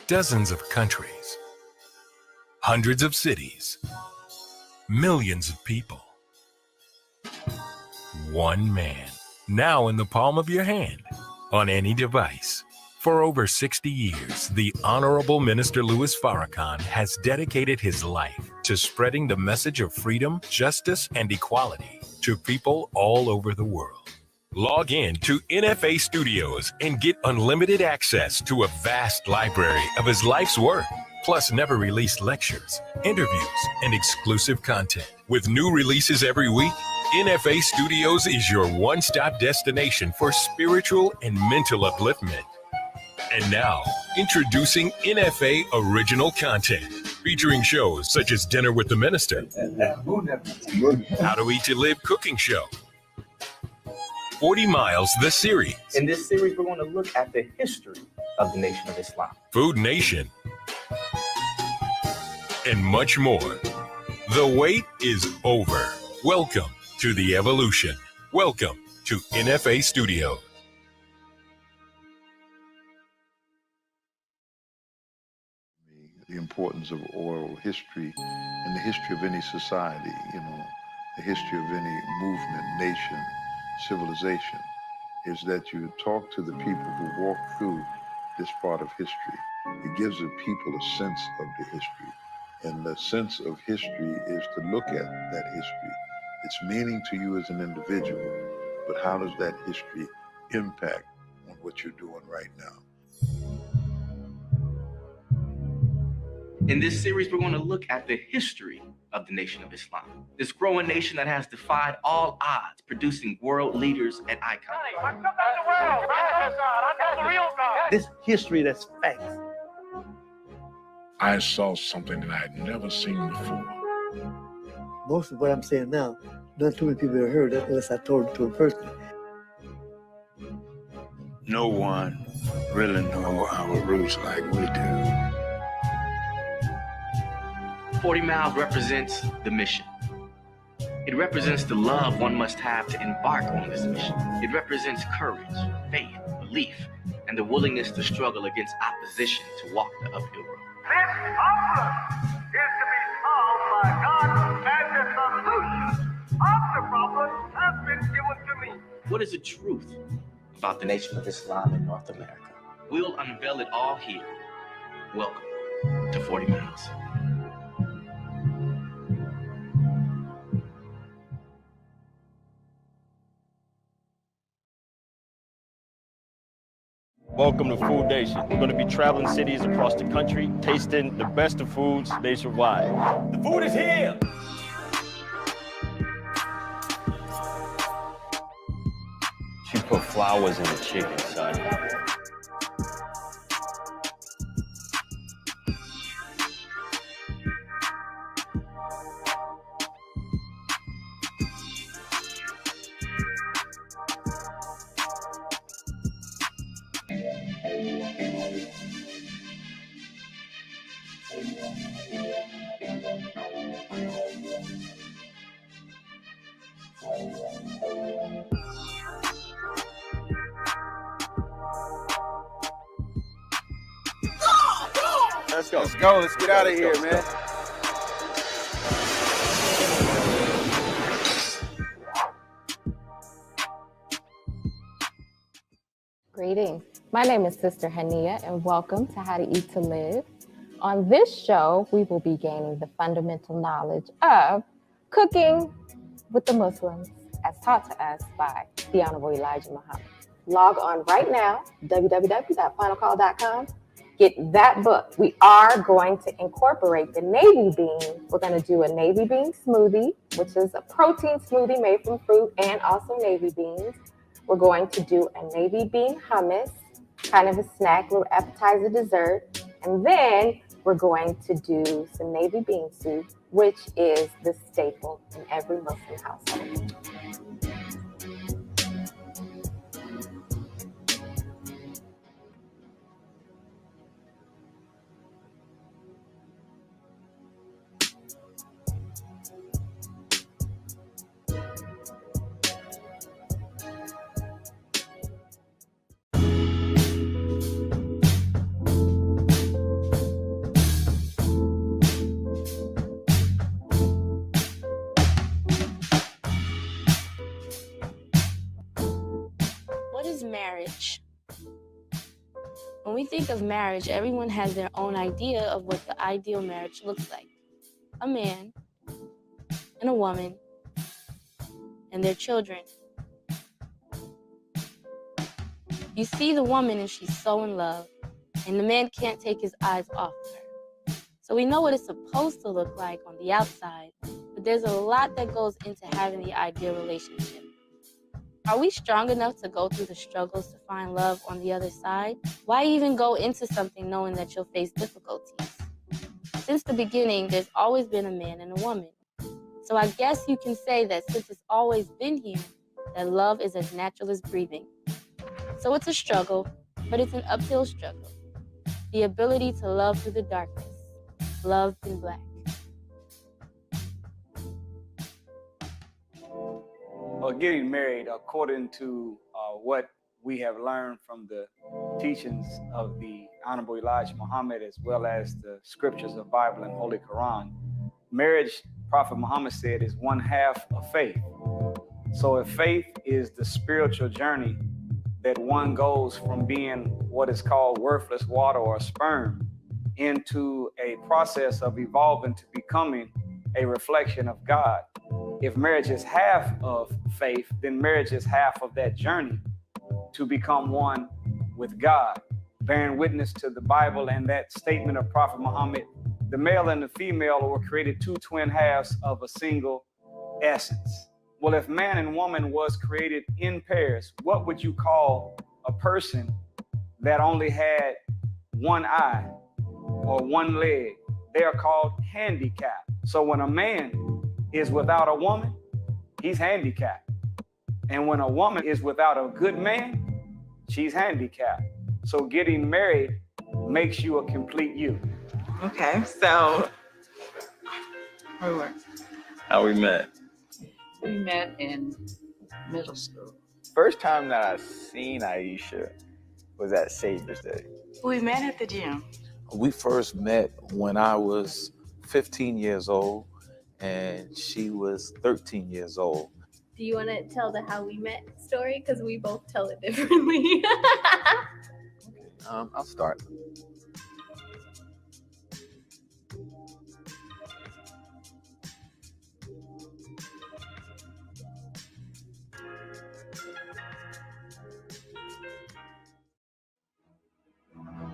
Dozens of countries, hundreds of cities, millions of people. One man, now in the palm of your hand, on any device. For over 60 years, the Honorable Minister Louis Farrakhan has dedicated his life to spreading the message of freedom, justice, and equality to people all over the world. Log in to NFA Studios and get unlimited access to a vast library of his life's work, plus never released lectures, interviews, and exclusive content. With new releases every week, NFA Studios is your one-stop destination for spiritual and mental upliftment. And now, introducing NFA original content, featuring shows such as Dinner with the Minister, How to Eat to Live cooking show, 40 Miles, the series. In this series, we're going to look at the history of the Nation of Islam, Food Nation, and much more. The wait is over. Welcome to the evolution. Welcome to NFA Studios. The importance of oral history in the history of any society, the history of any movement, nation, civilization, is that you talk to the people who walk through this part of history. It gives the people a sense of the history. And the sense of history is to look at that history. Its meaning to you as an individual, but how does that history impact on what you're doing right now? In this series, we're going to look at the history of the Nation of Islam, this growing nation that has defied all odds, producing world leaders and icons. This history that's facts. I saw something that I had never seen before. Most of what I'm saying now, not too many people have heard it unless I told it to a person. No one really knows our roots like we do. 40 Miles represents the mission. It represents the love one must have to embark on this mission. It represents courage, faith, belief, and the willingness to struggle against opposition to walk the uphill road. This problem is to be solved by God, and the solution of the problem has been given to me. What is the truth about the Nation of Islam in North America? We'll unveil it all here. Welcome to 40 Miles. Welcome to Food Nation. We're going to be traveling cities across the country, tasting the best of foods nationwide. The food is here! She put flowers in the chicken, son. Let's go. Let's go. Let's get out of here, man. Greetings. My name is Sister Hania, and welcome to How to Eat to Live. On this show, we will be gaining the fundamental knowledge of cooking with the Muslims, as taught to us by the Honorable Elijah Muhammad. Log on right now, www.finalcall.com. Get that book. We are going to incorporate the navy bean. We're going to do a navy bean smoothie, which is a protein smoothie made from fruit and also navy beans. We're going to do a navy bean hummus, kind of a snack, little appetizer dessert. And then we're going to do some navy bean soup, which is the staple in every Muslim household. When we think of marriage, everyone has their own idea of what the ideal marriage looks like. A man and a woman and their children. You see the woman and she's so in love, and the man can't take his eyes off of her. So we know what it's supposed to look like on the outside, but there's a lot that goes into having the ideal relationship. Are we strong enough to go through the struggles to find love on the other side? Why even go into something knowing that you'll face difficulties? Since the beginning, there's always been a man and a woman. So I guess you can say that since it's always been here, that love is as natural as breathing. So it's a struggle, but it's an uphill struggle. The ability to love through the darkness, love in black. Well, getting married, according to what we have learned from the teachings of the Honorable Elijah Muhammad, as well as the scriptures of Bible and Holy Quran, marriage, Prophet Muhammad said, is one half of faith. So if faith is the spiritual journey that one goes from being what is called worthless water or sperm into a process of evolving to becoming a reflection of God. If marriage is half of faith, then marriage is half of that journey to become one with God, bearing witness to the Bible and that statement of Prophet Muhammad. The male and the female were created two twin halves of a single essence. Well, if man and woman was created in pairs, what would you call a person that only had one eye or one leg? They are called handicapped. So when a man is without a woman, he's handicapped. And when a woman is without a good man, she's handicapped. So getting married makes you a complete you. Okay, so how we met? We met in middle school. First time that I seen Aisha was at Savior's Day. We met at the gym. We first met when I was 15 years old and she was 13 years old. Do you want to tell the how we met story? Because we both tell it differently. I'll start.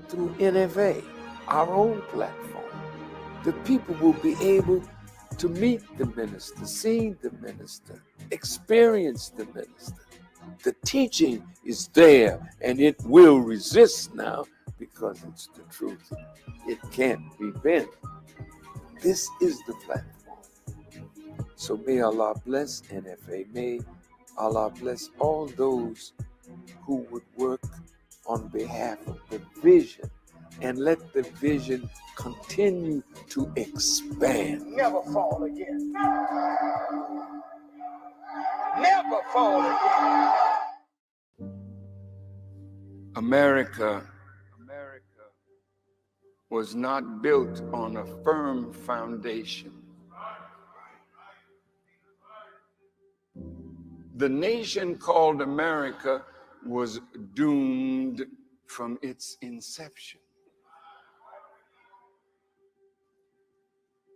Through NFA, our own platform, the people will be able to meet the minister, see the minister, experience the minister. The teaching is there and it will resist now because it's the truth. It can't be bent. This is the platform. So may Allah bless NFA. May Allah bless all those who would work on behalf of the vision and let the vision continue to expand. Never fall again. Never fall again. America was not built on a firm foundation. The nation called America was doomed from its inception.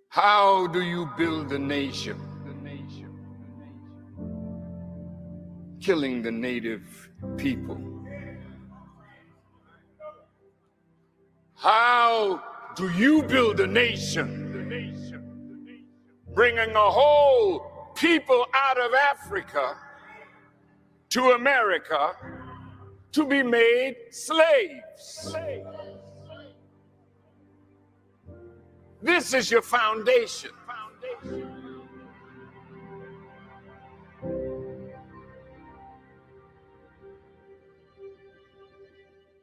How do you build a nation? Killing the native people. How do you build a nation? Bringing a whole people out of Africa to America to be made slaves. This is your foundation.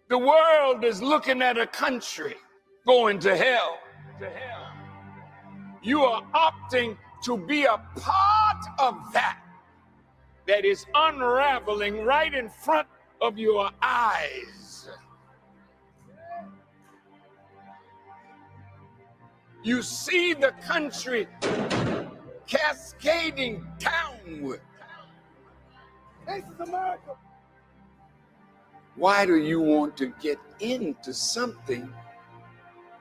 The world is looking at a country going to hell. You are opting to be a part of that is unraveling right in front of your eyes. You see the country cascading downward. This is America. Why do you want to get into something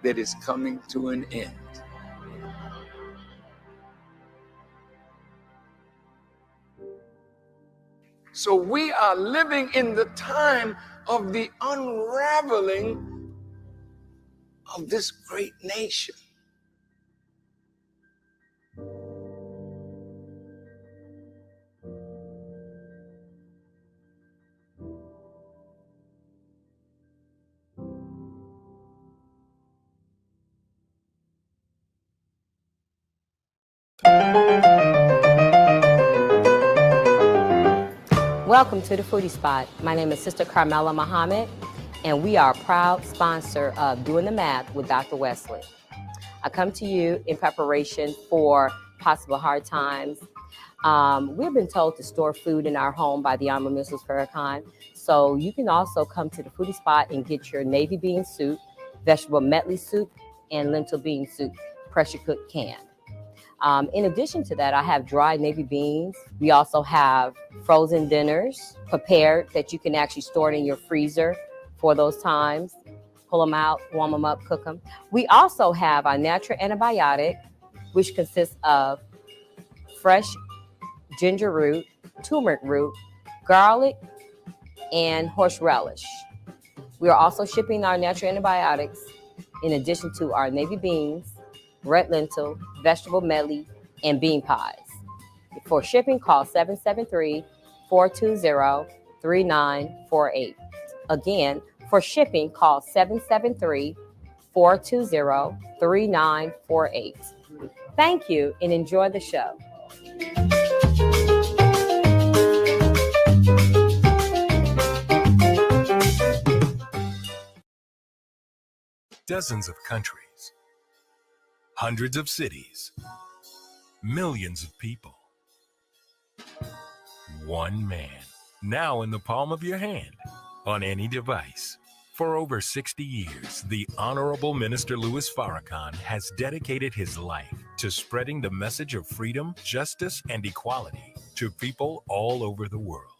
that is coming to an end? So we are living in the time of the unraveling of this great nation. Welcome to the Foodie Spot. My name is Sister Carmela Muhammad, and we are a proud sponsor of Doing the Math with Dr. Wesley. I come to you in preparation for possible hard times. We've been told to store food in our home by the Honorable Mrs. Farrakhan, so you can also come to the Foodie Spot and get your navy bean soup, vegetable medley soup, and lentil bean soup, pressure cooked canned. In addition to that, I have dried navy beans. We also have frozen dinners prepared that you can actually store it in your freezer for those times. Pull them out, warm them up, cook them. We also have our natural antibiotic, which consists of fresh ginger root, turmeric root, garlic, and horse relish. We are also shipping our natural antibiotics in addition to our navy beans, red lentil, vegetable medley, and bean pies. For shipping, call 773-420-3948. Again, for shipping, call 773-420-3948. Thank you and enjoy the show. Dozens of countries, hundreds of cities, millions of people. One man, now in the palm of your hand, on any device. For over 60 years, the Honorable Minister Louis Farrakhan has dedicated his life to spreading the message of freedom, justice, and equality to people all over the world.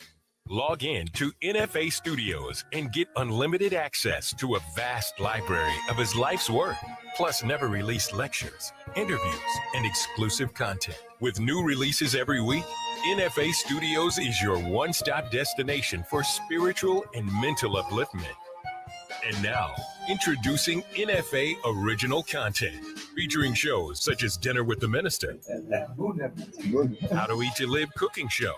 Log in to NFA Studios and get unlimited access to a vast library of his life's work, plus never released lectures, interviews, and exclusive content. With new releases every week, NFA Studios is your one-stop destination for spiritual and mental upliftment. And now, introducing NFA original content, featuring shows such as Dinner with the Minister, How to Eat to Live cooking show,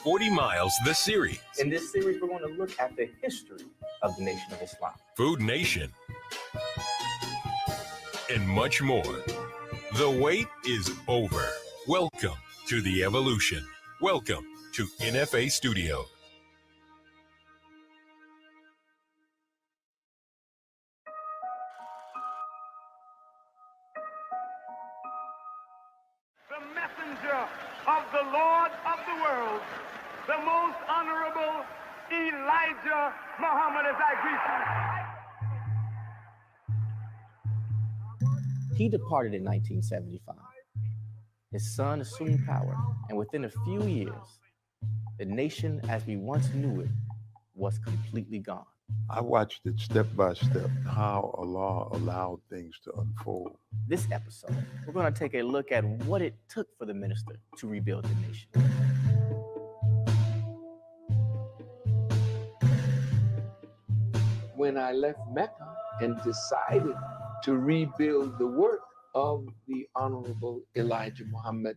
40 Miles, the series. In this series, we're going to look at the history of the Nation of Islam. Food Nation, and much more. The wait is over. Welcome to the evolution. Welcome to NFA Studio. The messenger of the Lord of the world, the most honorable Elijah Muhammad, as I greet you. He departed in 1975. His son assumed power, and within a few years, the nation as we once knew it was completely gone. I watched it step by step, how Allah allowed things to unfold. This episode, we're going to take a look at what it took for the minister to rebuild the nation. When I left Mecca and decided to rebuild the work of the Honorable Elijah Muhammad,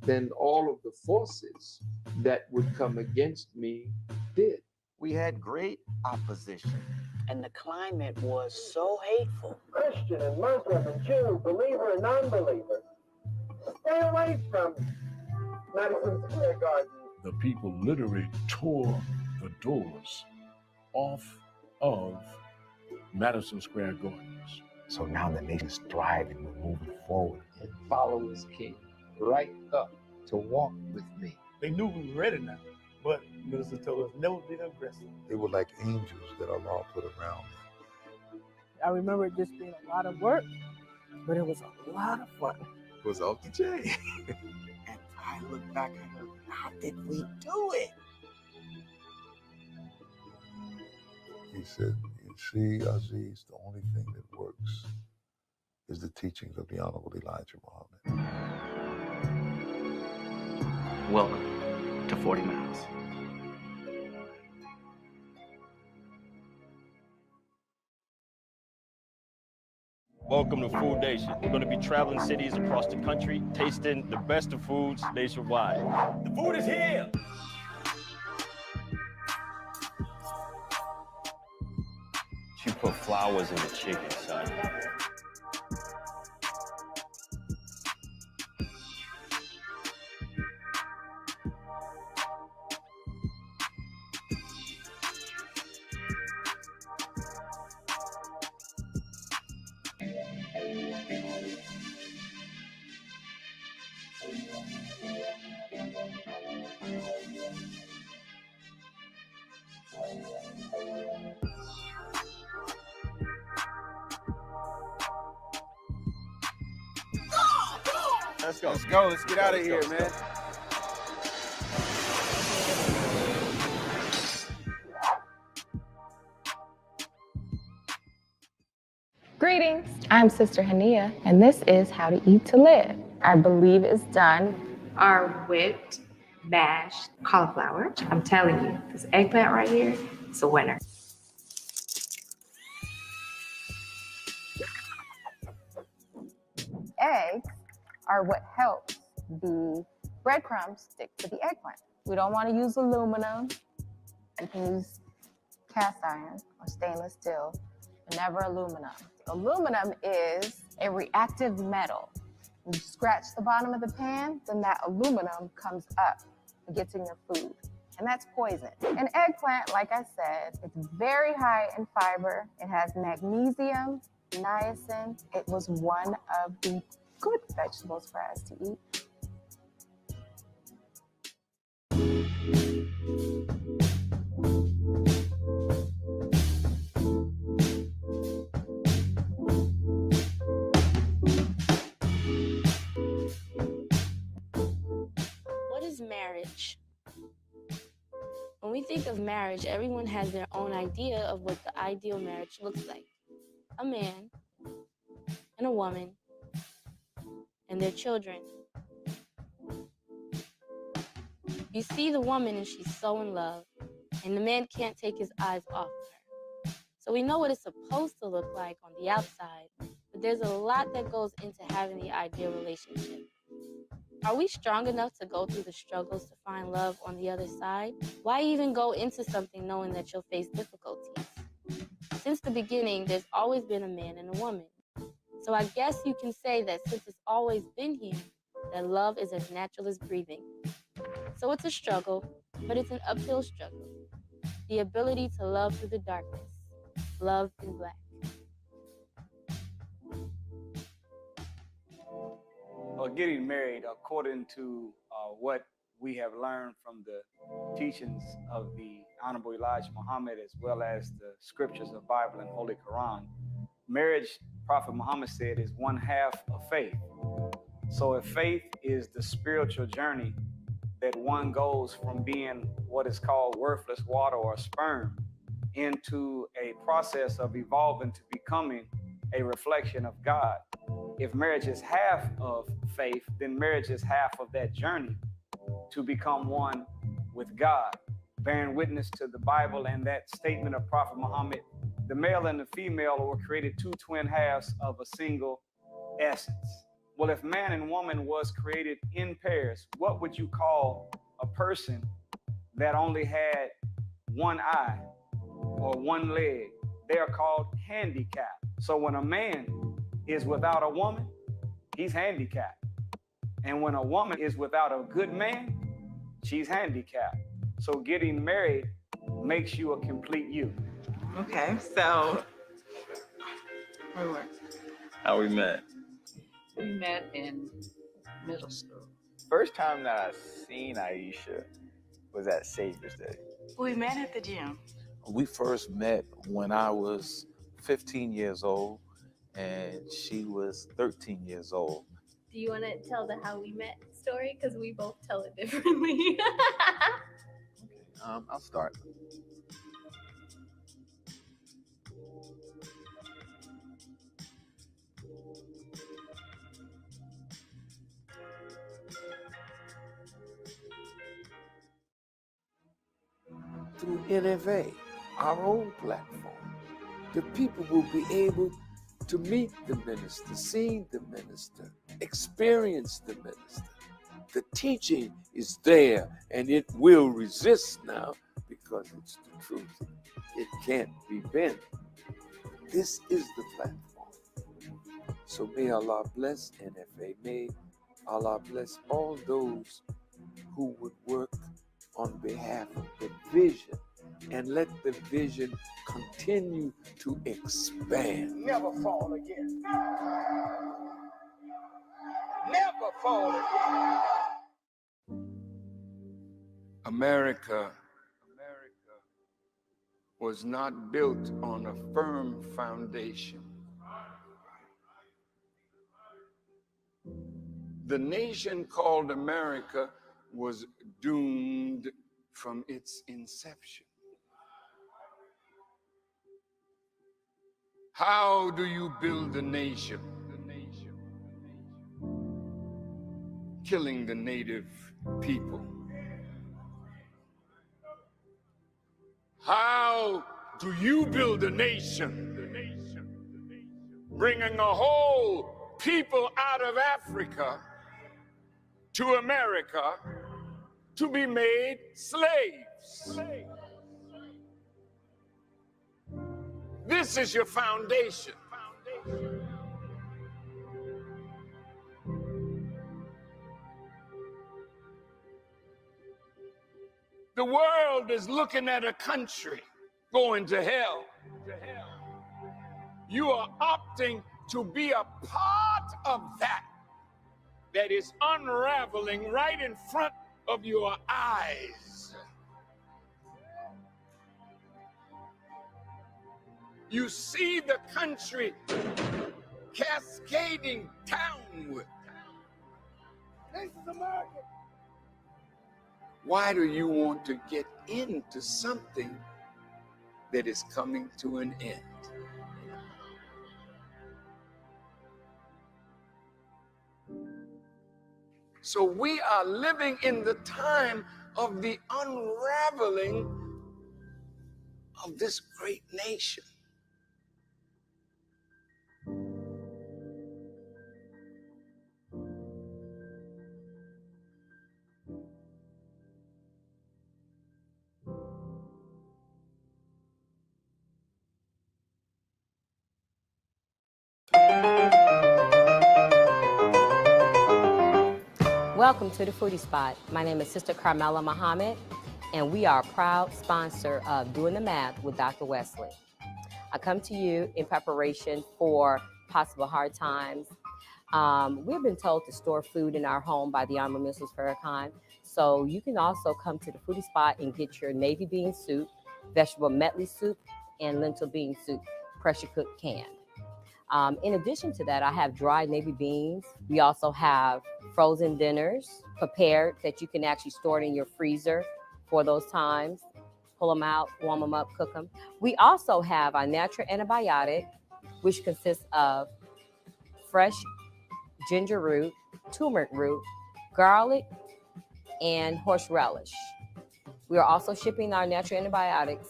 then all of the forces that would come against me did. We had great opposition, and the climate was so hateful. Christian and Muslim and Jew, believer and non-believer, stay away from Madison Square Garden. The people literally tore the doors off of Madison Square Gardens. So now the nation's thriving, we're moving forward. And followers came right up to walk with me. They knew we were ready now, but the minister told us never be aggressive. They were like angels that Allah put around them. I remember it just being a lot of work, but it was a lot of fun. It was off the chain. And I look back and go, how did we do it? said, "You see, Aziz, the only thing that works is the teachings of the Honorable Elijah Muhammad." Welcome to 40 Miles. Welcome to Food Nation. We're going to be traveling cities across the country, tasting the best of foods nationwide. The food is here! She put flowers in the chicken, son. Let's go. Let's go. Let's get out of here, man. Greetings, I'm Sister Hania, and this is How to Eat to Live. I believe it's done. Our whipped, mashed cauliflower. I'm telling you, this eggplant right here is a winner. Eggs are what helps the breadcrumbs stick to the eggplant. We don't want to use aluminum. You can use cast iron or stainless steel, but never aluminum. Aluminum is a reactive metal. When you scratch the bottom of the pan, then that aluminum comes up and gets in your food, and that's poison. An eggplant, like I said, it's very high in fiber. It has magnesium, niacin. It was one of the good vegetables for us to eat. What is marriage? When we think of marriage, everyone has their own idea of what the ideal marriage looks like. A man and a woman and their children. You see the woman and she's so in love, and the man can't take his eyes off her. So we know what it's supposed to look like on the outside, but there's a lot that goes into having the ideal relationship. Are we strong enough to go through the struggles to find love on the other side? Why even go into something knowing that you'll face difficulties? Since the beginning, there's always been a man and a woman. So I guess you can say that since it's always been here, that love is as natural as breathing. So it's a struggle, but it's an uphill struggle. The ability to love through the darkness. Love in black. Getting married, according to what we have learned from the teachings of the Honorable Elijah Muhammad, as well as the scriptures of Bible and Holy Quran, marriage, Prophet Muhammad said, is one half of faith. So if faith is the spiritual journey that one goes from being what is called worthless water or sperm into a process of evolving to becoming a reflection of God. If marriage is half of faith, then marriage is half of that journey to become one with God, bearing witness to the Bible and that statement of Prophet Muhammad. The male and the female were created two twin halves of a single essence. Well, if man and woman was created in pairs, what would you call a person that only had one eye or one leg? They are called handicapped. So when a man is without a woman, he's handicapped. And when a woman is without a good man, she's handicapped. So getting married makes you a complete you. Okay, so How we met? we met in middle school. First time that I seen Aisha was at Savior's Day. We met at the gym. We first met when I was 15 years old and she was 13 years old. Do you want to tell the how we met story? Because we both tell it differently. I'll start. through NFA, our own platform, the people will be able to meet the minister, see the minister, experience the minister. The teaching is there, and it will resist now because it's the truth. It can't be bent. This is the platform. So may Allah bless NFA. May Allah bless all those who would work on behalf of the vision, and let the vision continue to expand. Never fall again. Never fall again. America was not built on a firm foundation. The nation called America was doomed from its inception. How do you build a nation? Killing the native people. How do you build a nation? Bringing a whole people out of Africa to America to be made slaves. This is your foundation. The world is looking at a country going to hell. You are opting to be a part of that is unraveling right in front of your eyes. You see the country cascading downward. This is America. Why do you want to get into something that is coming to an end? So we are living in the time of the unraveling of this great nation. Welcome to the Foodie Spot. My name is Sister Carmela Muhammad, and we are a proud sponsor of Doing the Math with Dr. Wesley. I come to you in preparation for possible hard times. We've been told to store food in our home by the Armed Missiles Farrakhan, so you can also come to the Foodie Spot and get your navy bean soup, vegetable medley soup, and lentil bean soup, pressure cooked canned. In addition to that, I have dried navy beans. We also have frozen dinners prepared that you can actually store it in your freezer for those times. Pull them out, warm them up, cook them. We also have our natural antibiotic, which consists of fresh ginger root, turmeric root, garlic, and horse relish. We are also shipping our natural antibiotics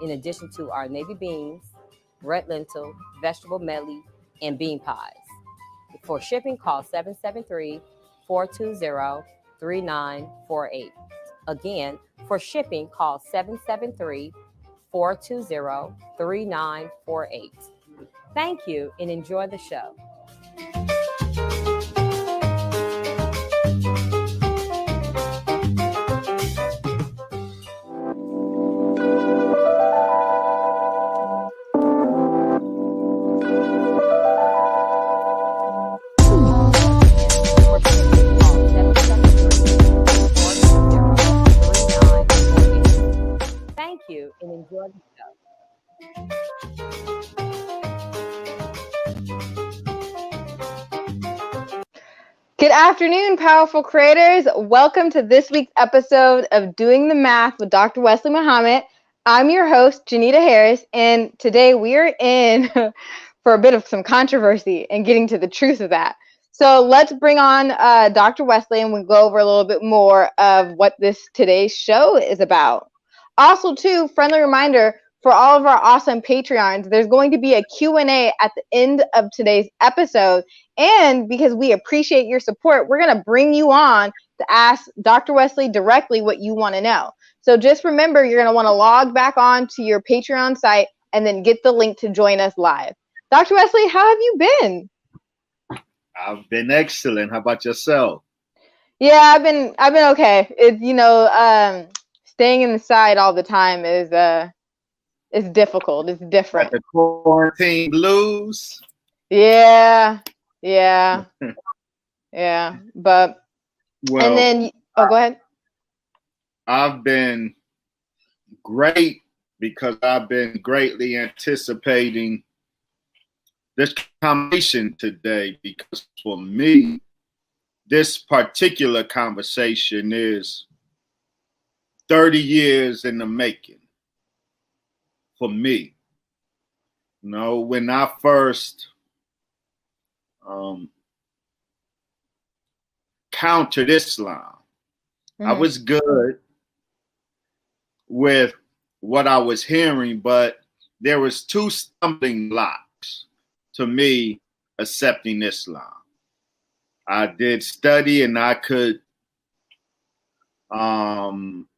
in addition to our navy beans, red lentil, vegetable medley, and bean pies. For shipping, call 773-420-3948. Again, for shipping, call 773-420-3948. Thank you and enjoy the show. Thank you and enjoy the show. Good afternoon, powerful creators. Welcome to this week's episode of Doing the Math with Dr. Wesley Muhammad. I'm your host, Janita Harris, and today we are in for a bit of some controversy and getting to the truth of that. So let's bring on Dr. Wesley and we'll go over a little bit more of what today's show is about. Also, too, friendly reminder for all of our awesome Patreons, there's going to be a Q&A at the end of today's episode. And because we appreciate your support, we're going to bring you on to ask Dr. Wesley directly what you want to know. So just remember, you're going to want to log back on to your Patreon site and then get the link to join us live. Dr. Wesley, how have you been? I've been excellent. How about yourself? Yeah, I've been okay. It's staying inside all the time is difficult. It's different. Like the quarantine blues. Yeah. But well, and then go ahead. I've been great because I've been greatly anticipating this conversation today, because for me, this particular conversation is 30 years in the making for me. You know, when I first countered Islam, I was good with what I was hearing, but there was two stumbling blocks to me accepting Islam. I did study and I could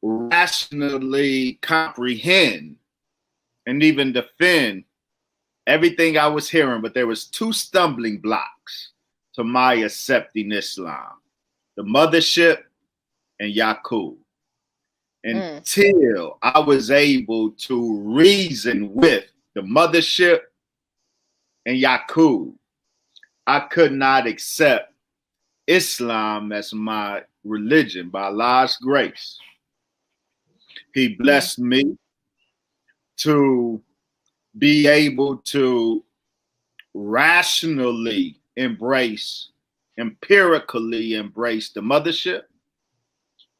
rationally comprehend and even defend everything I was hearing, but there was two stumbling blocks to my accepting Islam: the mothership and Yacub. Until I was able to reason with the mothership and Yacub, I could not accept Islam as my religion. By Allah's grace, He blessed me to be able to rationally empirically embrace the mothership,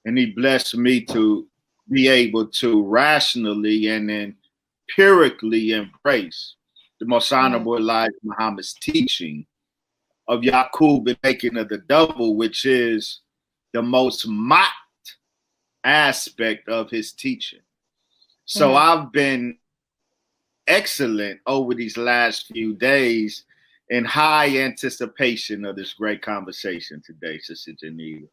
and He blessed me to be able to rationally and empirically embrace the most honorable Elijah Muhammad's teaching of Yacub and making of the double, which is the most mocked aspect of his teaching. So I've been excellent over these last few days in high anticipation of this great conversation today, Sister Janita.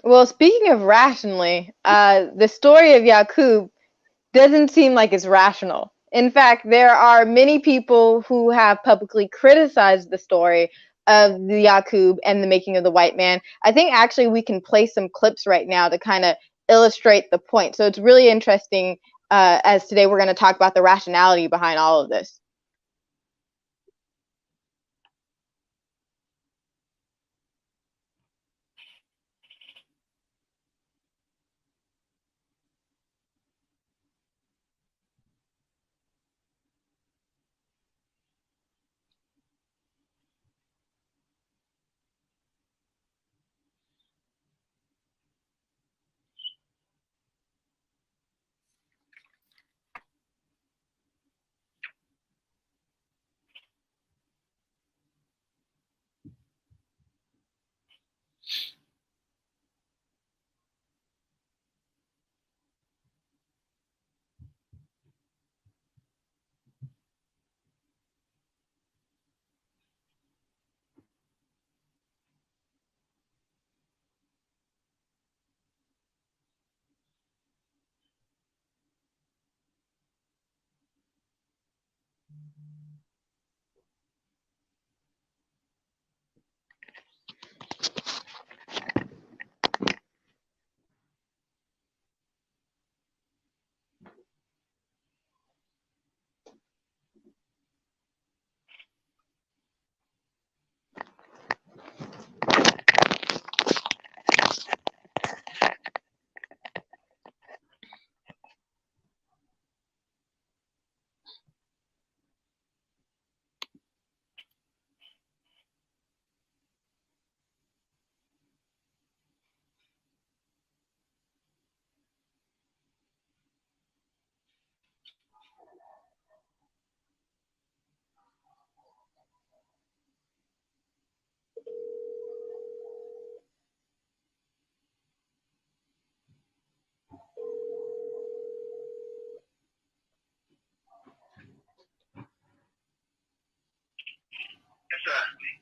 Well, speaking of rationally, the story of Yacub doesn't seem like it's rational. In fact, there are many people who have publicly criticized the story of the Yacub and the making of the white man. I think actually we can play some clips right now to kind of illustrate the point. So it's really interesting, as today we're going to talk about the rationality behind all of this.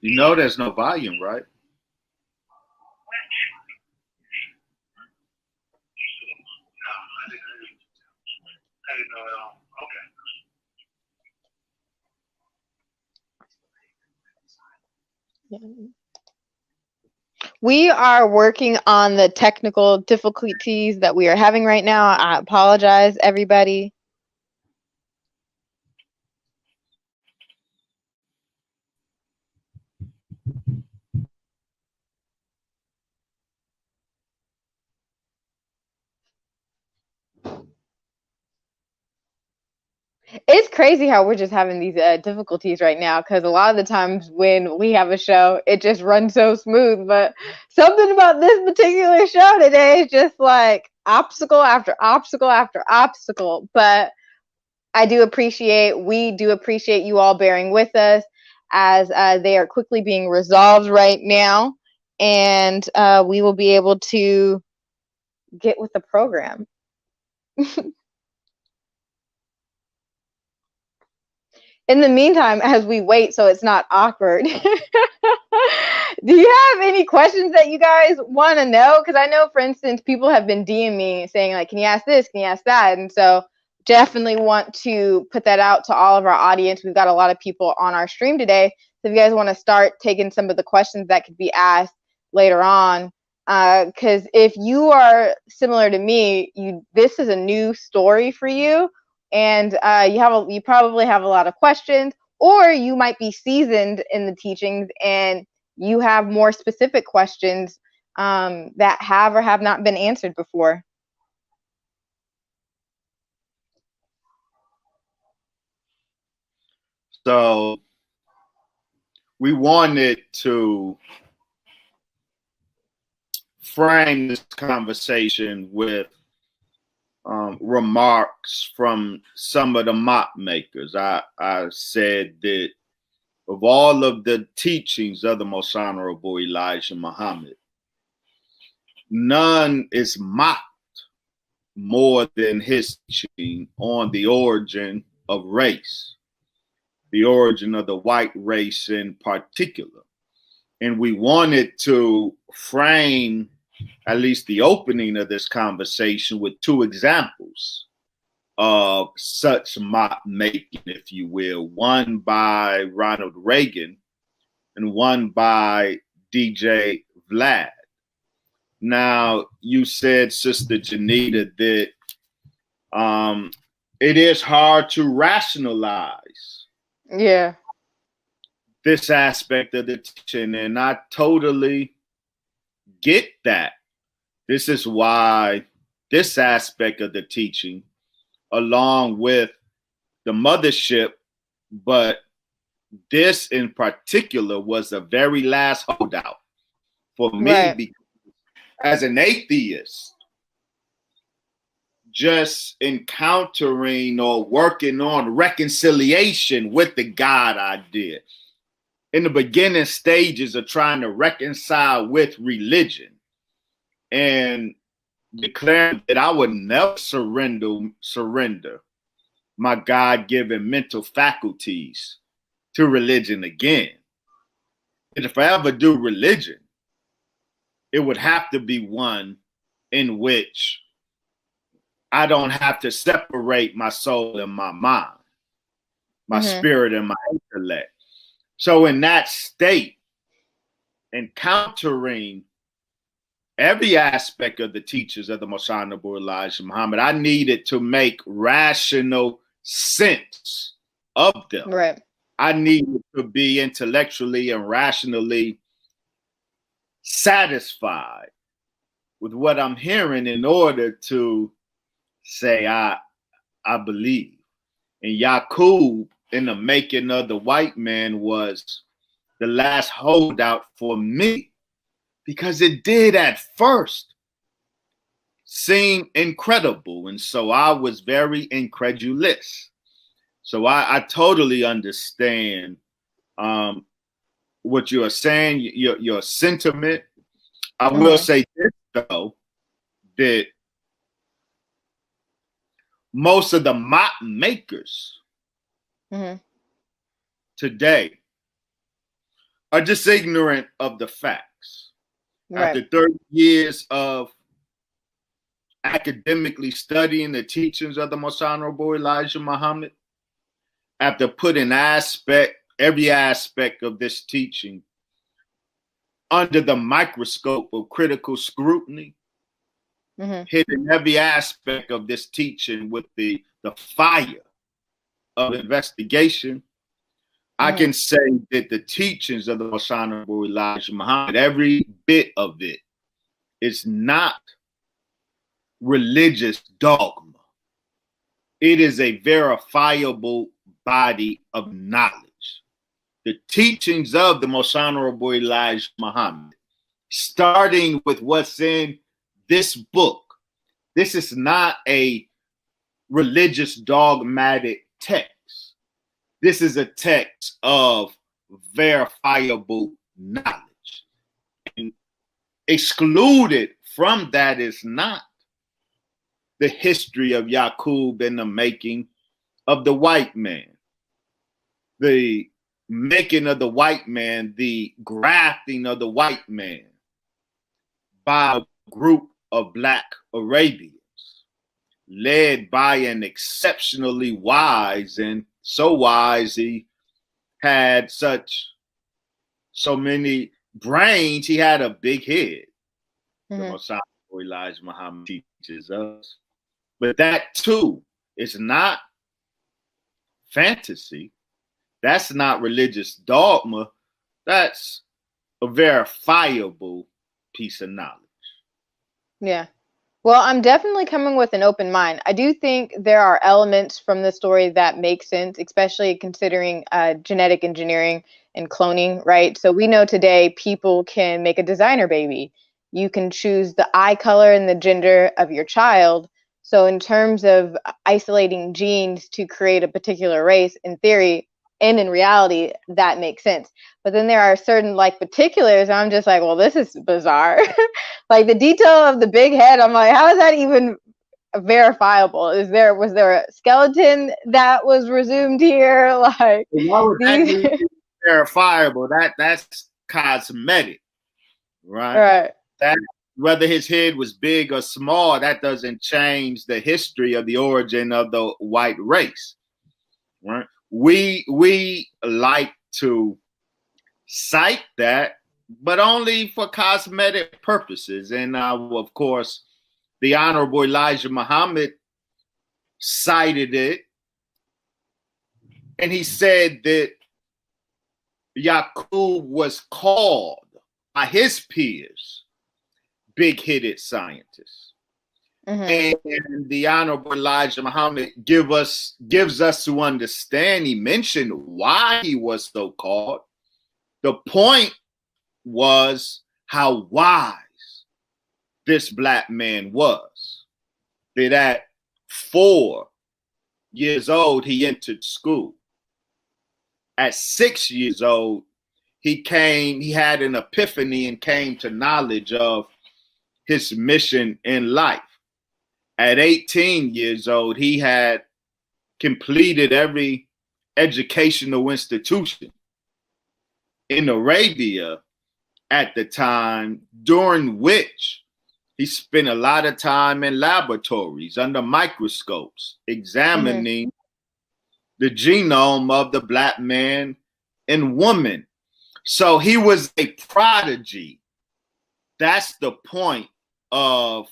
You know there's no volume, right? We are working on the technical difficulties that we are having right now. I apologize, everybody. It's crazy how we're just having these difficulties right now, because a lot of the times when we have a show, it just runs so smooth. But something about this particular show today is just like obstacle after obstacle after obstacle. But we do appreciate you all bearing with us as they are quickly being resolved right now. And we will be able to get with the program. In the meantime, as we wait so it's not awkward, do you have any questions that you guys want to know? Because I know, for instance, people have been DMing me saying, like, can you ask this? Can you ask that? And so definitely want to put that out to all of our audience. We've got a lot of people on our stream today. So if you guys want to start taking some of the questions that could be asked later on, because if you are similar to me, this is a new story for you. And you probably have a lot of questions, or you might be seasoned in the teachings and you have more specific questions that have or have not been answered before. So we wanted to frame this conversation with remarks from some of the mop makers. I said that of all of the teachings of the Most Honorable Elijah Muhammad, none is mocked more than his teaching on the origin of race, the origin of the white race in particular. And we wanted to frame at least the opening of this conversation with two examples of such mop making, if you will, one by Ronald Reagan and one by DJ Vlad. Now, you said, Sister Janita, that it is hard to rationalize this aspect of the teaching, and I totally get that. This is why this aspect of the teaching, along with the mothership, but this in particular was the very last holdout for me, because as an atheist, just encountering or working on reconciliation with the God I did in the beginning stages of trying to reconcile with religion, and declaring that I would never surrender my God-given mental faculties to religion again. And if I ever do religion, it would have to be one in which I don't have to separate my soul and my mind, my spirit and my intellect. So in that state, encountering every aspect of the teachers of the Most Honorable Elijah Muhammad, I needed to make rational sense of them. Right. I needed to be intellectually and rationally satisfied with what I'm hearing in order to say I believe. And Yacub, in the making of the white man, was the last holdout for me, because it did at first seem incredible. And so I was very incredulous. So I totally understand what you are saying, your sentiment. I will say this, though, that most of the mop makers today are just ignorant of the facts. Right. After 30 years of academically studying the teachings of the Most Honorable Elijah Muhammad, after putting every aspect of this teaching under the microscope of critical scrutiny, hitting every aspect of this teaching with the fire of investigation, I can say that the teachings of the Most Honorable Elijah Muhammad, every bit of it, is not religious dogma. It is a verifiable body of knowledge. The teachings of the Most Honorable Elijah Muhammad, starting with what's in this book. This is not a religious dogmatic text. This is a text of verifiable knowledge. And excluded from that is not the history of Yacub and the making of the white man. The making of the white man, the grafting of the white man by a group of Black Arabians, led by an exceptionally wise, and so wise he had so many brains, he had a big head. The Most Honorable Elijah Muhammad teaches us. But that too is not fantasy. That's not religious dogma. That's a verifiable piece of knowledge. Yeah. Well, I'm definitely coming with an open mind. I do think there are elements from the story that make sense, especially considering genetic engineering and cloning, right? So we know today people can make a designer baby. You can choose the eye color and the gender of your child. So in terms of isolating genes to create a particular race, in theory, and in reality, that makes sense. But then there are certain like particulars, I'm just like, well, this is bizarre. Like the detail of the big head, I'm like, how is that even verifiable? Was there a skeleton that was resumed here? Like, why would that be verifiable? That's cosmetic, right? Right. That whether his head was big or small, that doesn't change the history of the origin of the white race, right? We like to cite that, but only for cosmetic purposes. And of course, the Honorable Elijah Muhammad cited it, and he said that Yacub was called by his peers big-headed scientists. And the Honorable Elijah Muhammad gives us to understand, he mentioned why he was so called. The point was how wise this Black man was. That at 4 years old, he entered school. At 6 years old, he had an epiphany and came to knowledge of his mission in life. At 18 years old, he had completed every educational institution in Arabia at the time, during which he spent a lot of time in laboratories under microscopes, examining the genome of the Black man and woman. So he was a prodigy. That's the point of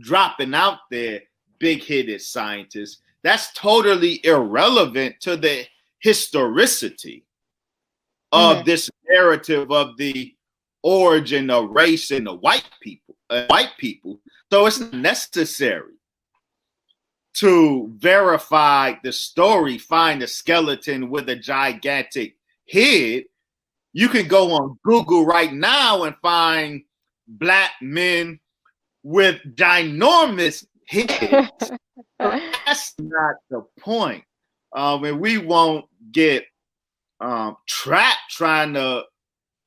dropping out there big-headed scientists. That's totally irrelevant to the historicity of this narrative of the origin of race and the white people. So it's necessary to verify the story, find a skeleton with a gigantic head. You can go on Google right now and find Black men with ginormous heads. That's not the point. And we won't get trapped trying to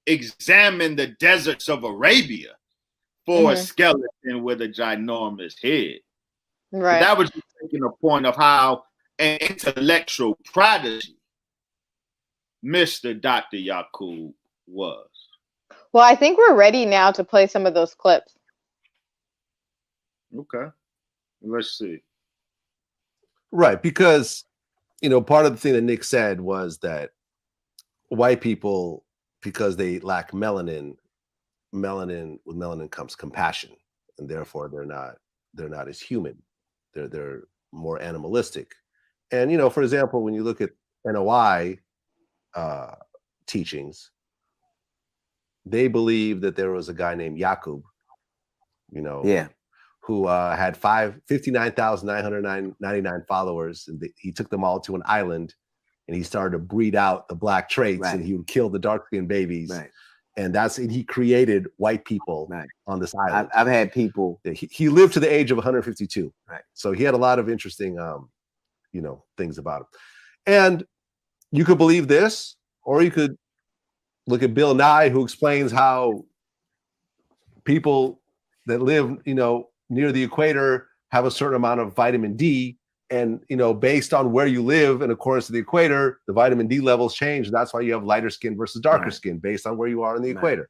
examine the deserts of Arabia for a skeleton with a ginormous head. Right. But that was just making a point of how an intellectual prodigy Mr. Dr. Yacub was. Well, I think we're ready now to play some of those clips. Okay. Let's see. Right, because, you know, part of the thing that Nick said was that white people, because they lack melanin, with melanin comes compassion, and therefore they're not as human. They're more animalistic. And, you know, for example, when you look at NOI teachings, they believe that there was a guy named Yacub, you know, who had 59,999 followers, and he took them all to an island, and he started to breed out the black traits, and he would kill the dark-skinned babies. And he created white people on this island. I've had people. He lived to the age of 152. So he had a lot of interesting, you know, things about him. And you could believe this, or you could look at Bill Nye, who explains how people that live, you know, near the equator have a certain amount of vitamin D. And, you know, based on where you live in accordance to the equator, the vitamin D levels change. That's why you have lighter skin versus darker skin based on where you are in the equator.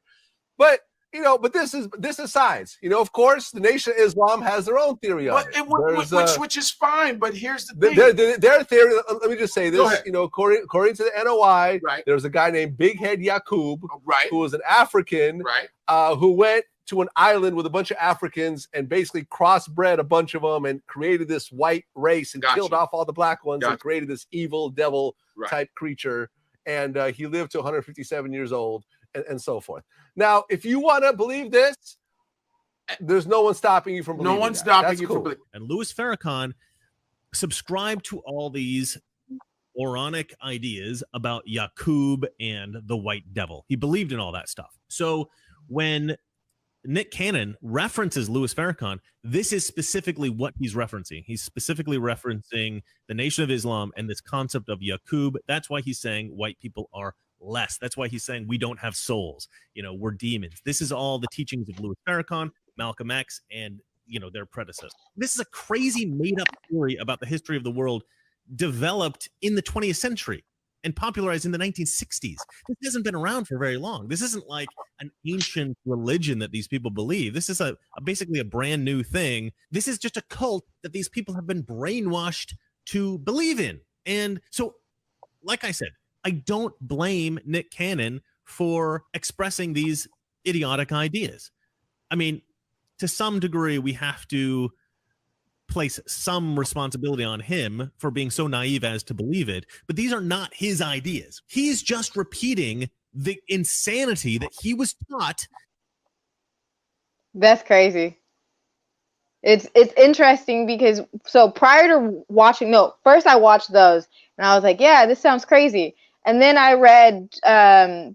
But, you know, but this is science. You know, of course, the Nation of Islam has their own theory on it. Which is fine. But here's the thing. Their theory, let me just say this, you know, according to the NOI, there's a guy named Big Head Yacub, who was an African, who went to an island with a bunch of Africans and basically crossbred a bunch of them and created this white race and killed off all the black ones and created this evil devil type creature. And he lived to 157 years old and so forth. Now, if you want to believe this, there's no one stopping you from believing No one's that. stopping That's you cool. from believing. And Louis Farrakhan subscribed to all these Quranic ideas about Yacub and the white devil. He believed in all that stuff. So when Nick Cannon references Louis Farrakhan, this is specifically what he's referencing. He's specifically referencing the Nation of Islam and this concept of Yacub. That's why he's saying white people are less. That's why he's saying we don't have souls. You know, we're demons. This is all the teachings of Louis Farrakhan, Malcolm X, and, you know, their predecessors. This is a crazy made-up theory about the history of the world developed in the 20th century and popularized in the 1960s. This hasn't been around for very long. This isn't like an ancient religion that these people believe. This is basically a brand new thing. This is just a cult that these people have been brainwashed to believe in. And so, like I said, I don't blame Nick Cannon for expressing these idiotic ideas. I mean, to some degree, we have to place some responsibility on him for being so naive as to believe it, but these are not his ideas. He's just repeating the insanity that he was taught. That's crazy. It's interesting because prior to watching, first I watched those and I was like, yeah, this sounds crazy. And then I read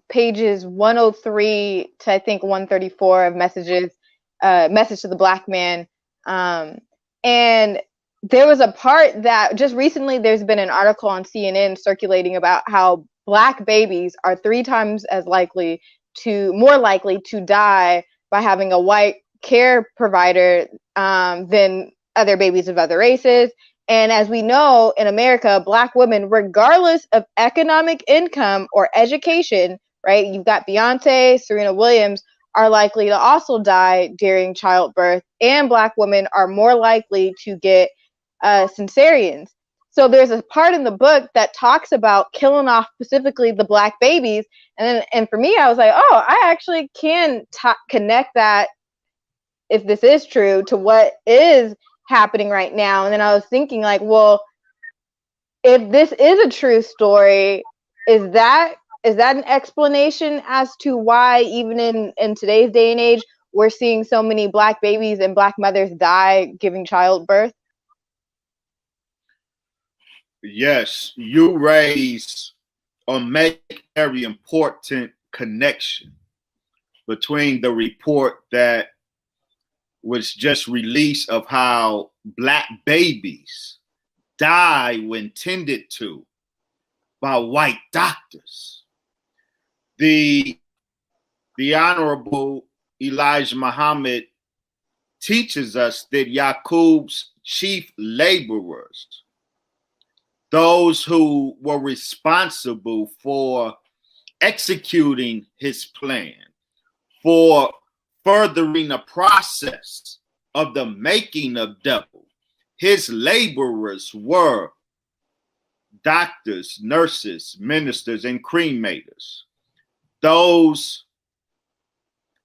pages 103 to I think 134 of Message to the Black Man. And there was a part that just recently there's been an article on CNN circulating about how black babies are 3 times as more likely to die by having a white care provider than other babies of other races. And as we know, in America, black women, regardless of economic income or education, right? You've got Beyonce, Serena Williams, are likely to also die during childbirth, and black women are more likely to get cesareans. So there's a part in the book that talks about killing off specifically the black babies, and for me, I was like, oh, I actually can connect that, if this is true, to what is happening right now. And then I was thinking, like, well, if this is a true story, is that an explanation as to why even in today's day and age, we're seeing so many black babies and black mothers die giving childbirth? Yes, you raise or make a very important connection between the report that was just released of how black babies die when tended to by white doctors. The Honorable Elijah Muhammad teaches us that Yacub's chief laborers, those who were responsible for executing his plan, for furthering the process of the making of devil. His laborers were doctors, nurses, ministers, and cremators. Those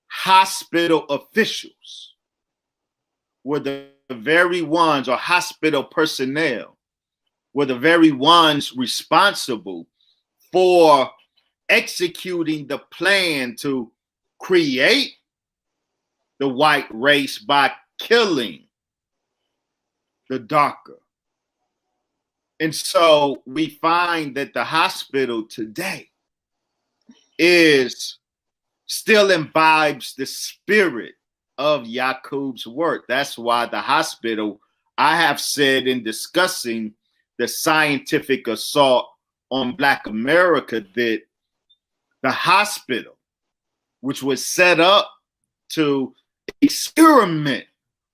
hospital officials were the very ones, or hospital personnel were the very ones responsible for executing the plan to create the white race by killing the darker. And so we find that the hospital today still imbibes the spirit of Yacub's work. That's why the hospital, I have said in discussing the scientific assault on Black America, that the hospital, which was set up to experiment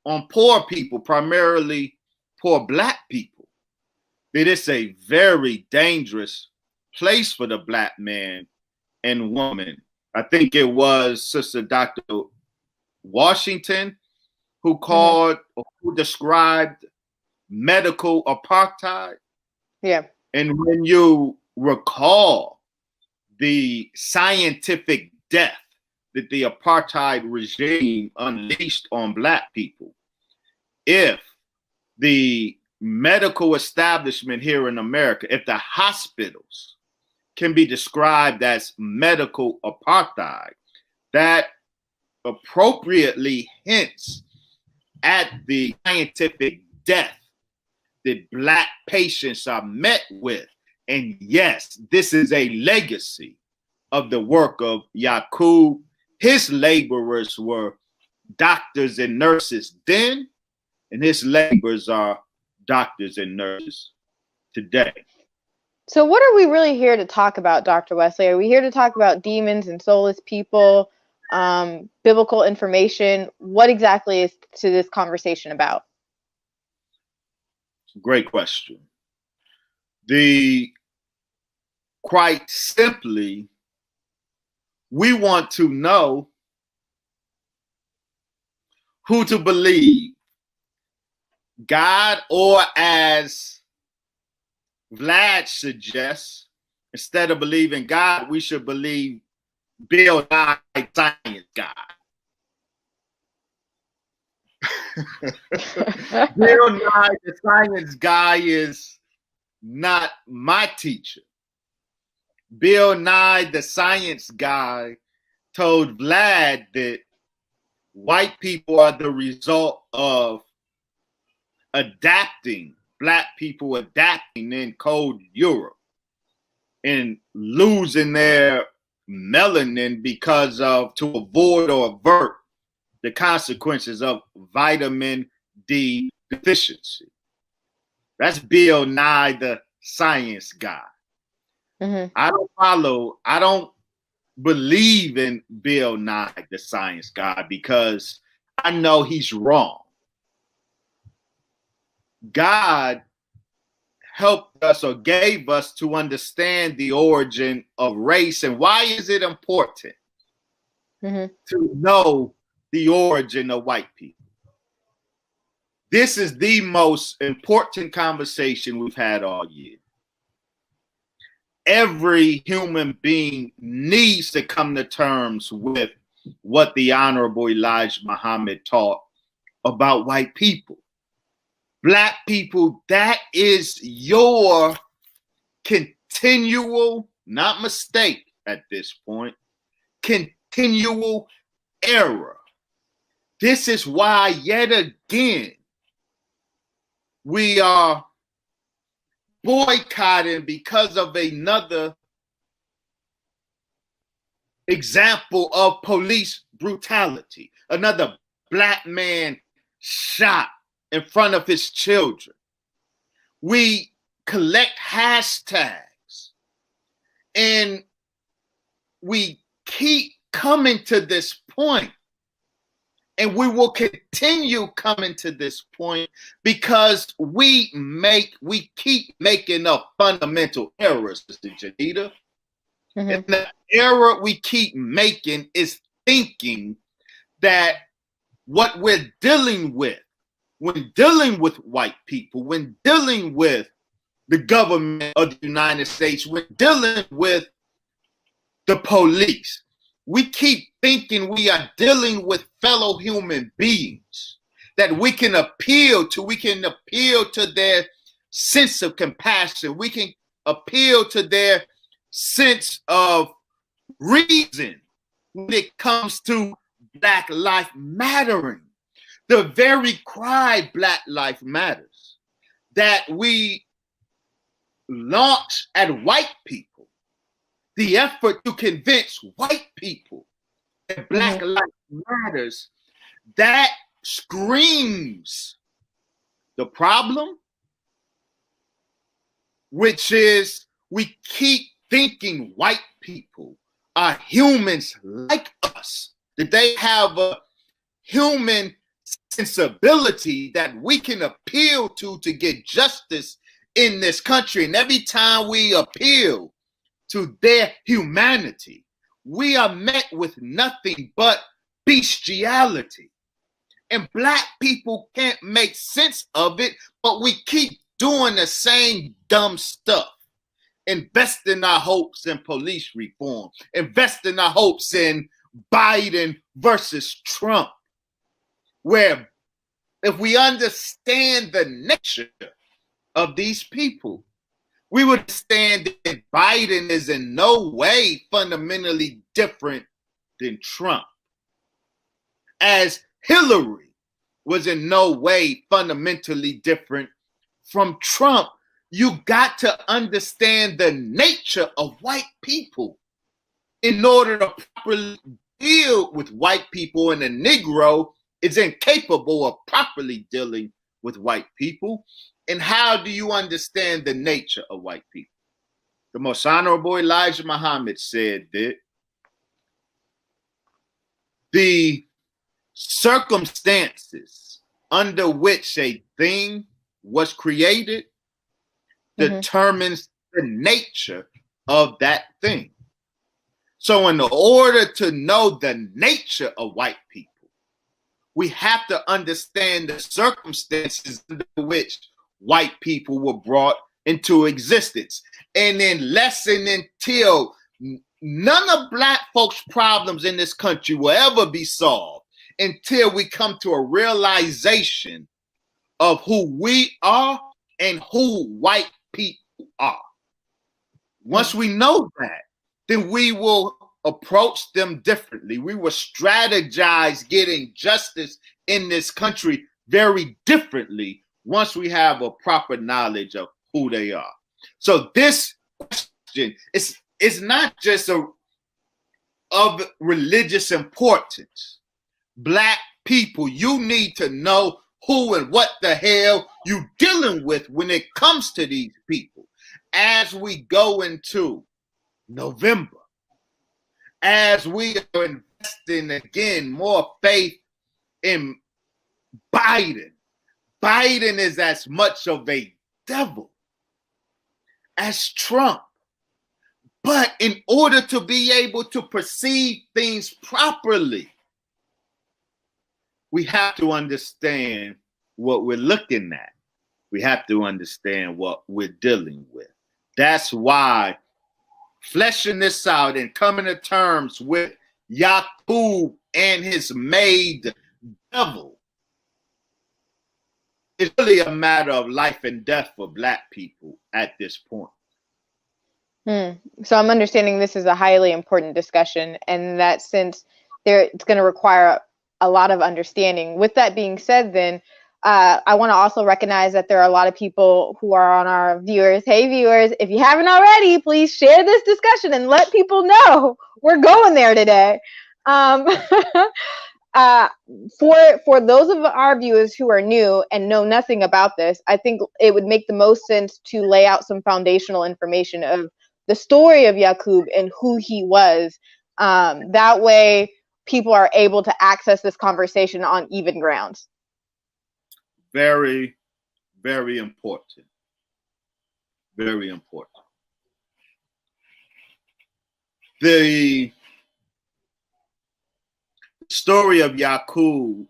on poor people, primarily poor Black people, that it's a very dangerous place for the Black man and woman. I think it was Sister Dr. Washington who called or who described medical apartheid. Yeah. And when you recall the scientific death that the apartheid regime unleashed on Black people, if the medical establishment here in America, if the hospitals can be described as medical apartheid, that appropriately hints at the scientific death that Black patients are met with. And yes, this is a legacy of the work of Yacub. His laborers were doctors and nurses then, and his laborers are doctors and nurses today. So what are we really here to talk about, Dr. Wesley? Are we here to talk about demons and soulless people, biblical information? What exactly is to this conversation about? Great question. Quite simply, we want to know who to believe, God, or as Vlad suggests, instead of believing God, we should believe Bill Nye, science guy. Bill Nye, the science guy, is not my teacher. Bill Nye, the science guy, told Vlad that white people are the result of adapting, Black people adapting in cold Europe and losing their melanin because of, to avoid or avert the consequences of vitamin D deficiency. That's Bill Nye, the science guy. I don't believe in Bill Nye, the science guy, because I know he's wrong. God helped us or gave us to understand the origin of race. And why is it important to know the origin of white people? This is the most important conversation we've had all year. Every human being needs to come to terms with what the Honorable Elijah Muhammad taught about white people. Black people, that is your continual, not mistake at this point, continual error. This is why, yet again, we are boycotting because of another example of police brutality. Another Black man shot in front of his children. We collect hashtags and we keep coming to this point And we will continue coming to this point because we keep making up fundamental errors, Sister Janita. And the error we keep making is thinking that what we're dealing with, when dealing with white people, when dealing with the government of the United States, when dealing with the police, we keep thinking we are dealing with fellow human beings that we can appeal to. We can appeal to their sense of compassion. We can appeal to their sense of reason when it comes to Black life mattering. The very cry Black life matters that we launch at white people, the effort to convince white people that Black life matters, that screams the problem, which is we keep thinking white people are humans like us, that they have a human sensibility that we can appeal to get justice in this country. And every time we appeal to their humanity, we are met with nothing but bestiality. And Black people can't make sense of it, but we keep doing the same dumb stuff. Investing our hopes in police reform, investing our hopes in Biden versus Trump, where if we understand the nature of these people, we would understand that Biden is in no way fundamentally different than Trump, as Hillary was in no way fundamentally different from Trump. You got to understand the nature of white people in order to properly deal with white people, and a Negro is incapable of properly dealing with white people. And how do you understand the nature of white people? The Most Honorable Elijah Muhammad said that the circumstances under which a thing was created determines the nature of that thing. So in order to know the nature of white people, we have to understand the circumstances under which white people were brought into existence. And then lesson until none of Black folks' problems in this country will ever be solved until we come to a realization of who we are and who white people are. Once we know that, then we will approach them differently. We will strategize getting justice in this country very differently once we have a proper knowledge of who they are. So this question is not just of religious importance. Black people, you need to know who and what the hell you dealing with when it comes to these people. As we go into November, as we are investing again more faith in Biden, Biden is as much of a devil as Trump. But in order to be able to perceive things properly, we have to understand what we're looking at. We have to understand what we're dealing with. That's why fleshing this out and coming to terms with Yacub and his maid devil is really a matter of life and death for Black people at this point. So I'm understanding this is a highly important discussion, and that since it's going to require a lot of understanding. With that being said, then I want to also recognize that there are a lot of people who are on our viewers. Hey, viewers, if you haven't already, please share this discussion and let people know we're going there today. For those of our viewers who are new and know nothing about this, I think it would make the most sense to lay out some foundational information of the story of Yacub and who he was. That way people are able to access this conversation on even grounds? Very, very important. Very important. The story of Yacub,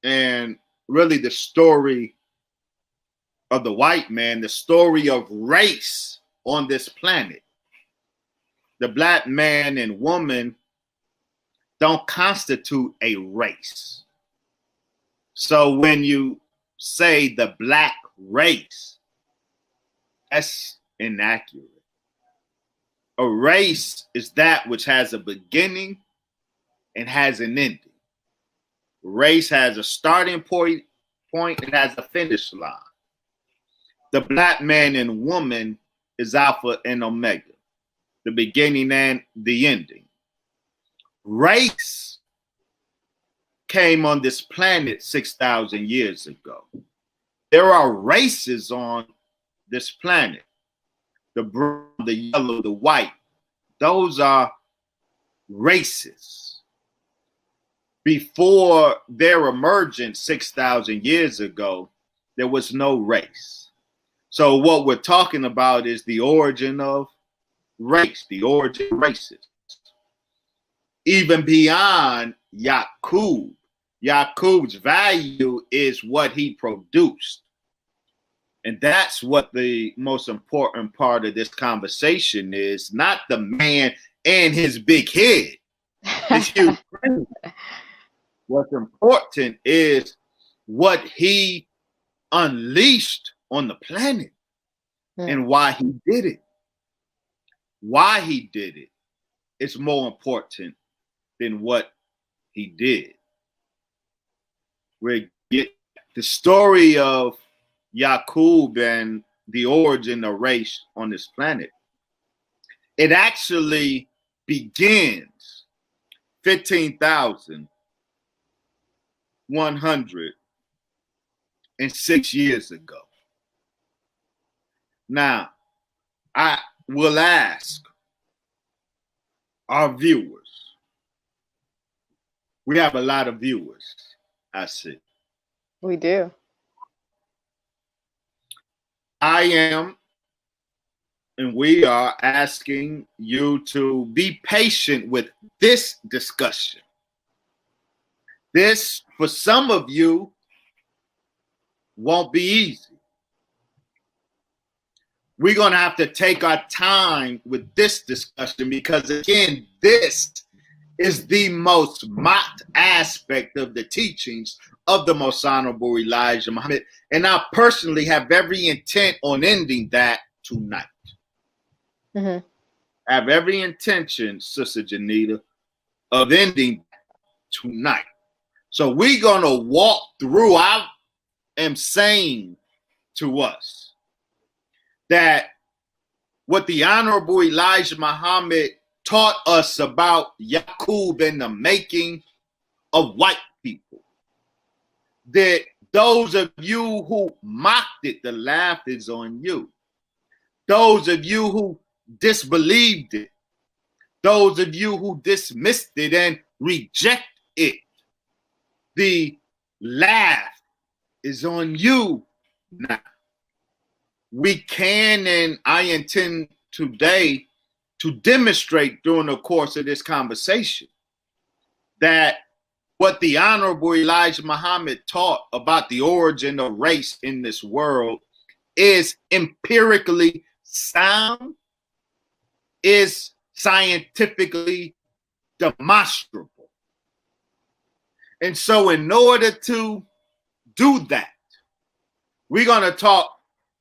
and really the story of the white man, the story of race on this planet. The black man and woman don't constitute a race. So when you say the black race, that's inaccurate. A race is that which has a beginning and has an ending. Race has a starting point and has a finish line. The black man and woman is Alpha and Omega, the beginning and the ending. Race came on this planet 6,000 years ago. There are races on this planet. The brown, the yellow, the white. Those are races. Before their emergence 6,000 years ago, there was no race. So what we're talking about is the origin of race, the origin of races. Even beyond Yacub, Yacub's value is what he produced. And that's what the most important part of this conversation is, not the man and his big head, his huge brain. What's important is what he unleashed on the planet and why he did it. Why he did it is more important than what he did. We get the story of Yacub and the origin of race on this planet. It actually begins 15,106 years ago. Now, I will ask our viewers. We have a lot of viewers, I see. We do. I am, and we are asking you to be patient with this discussion. This, for some of you, won't be easy. We're going to have to take our time with this discussion because, again, this is the most mocked aspect of the teachings of the most honorable Elijah Muhammad. And I personally have every intent on ending that tonight. I have every intention, Sister Janita, of ending tonight. So we're going to walk through. I am saying to us that what the Honorable Elijah Muhammad taught us about Yacub and the making of white people, that those of you who mocked it, the laugh is on you. Those of you who disbelieved it, those of you who dismissed it and reject it, the laugh is on you now. We can, and I intend today to demonstrate during the course of this conversation that what the Honorable Elijah Muhammad taught about the origin of race in this world is empirically sound, is scientifically demonstrable. And so in order to do that, we're going to talk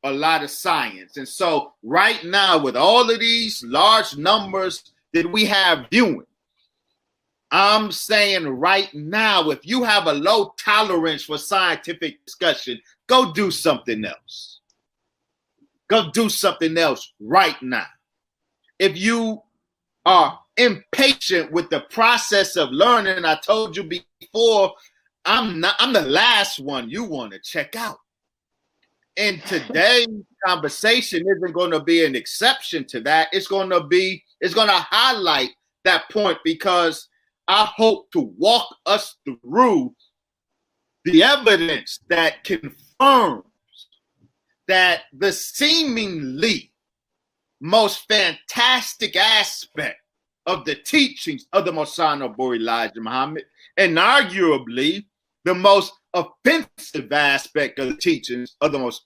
a lot of science. And so right now, with all of these large numbers that we have viewing, I'm saying right now, if you have a low tolerance for scientific discussion, go do something else. Go do something else right now. If you are impatient with the process of learning, I told you before, I'm the last one you want to check out. And today's conversation isn't going to be an exception to that. It's going to highlight that point because I hope to walk us through the evidence that confirms that the seemingly most fantastic aspect of the teachings of the Most Honorable Elijah Muhammad, and arguably the most offensive aspect of the teachings of the Most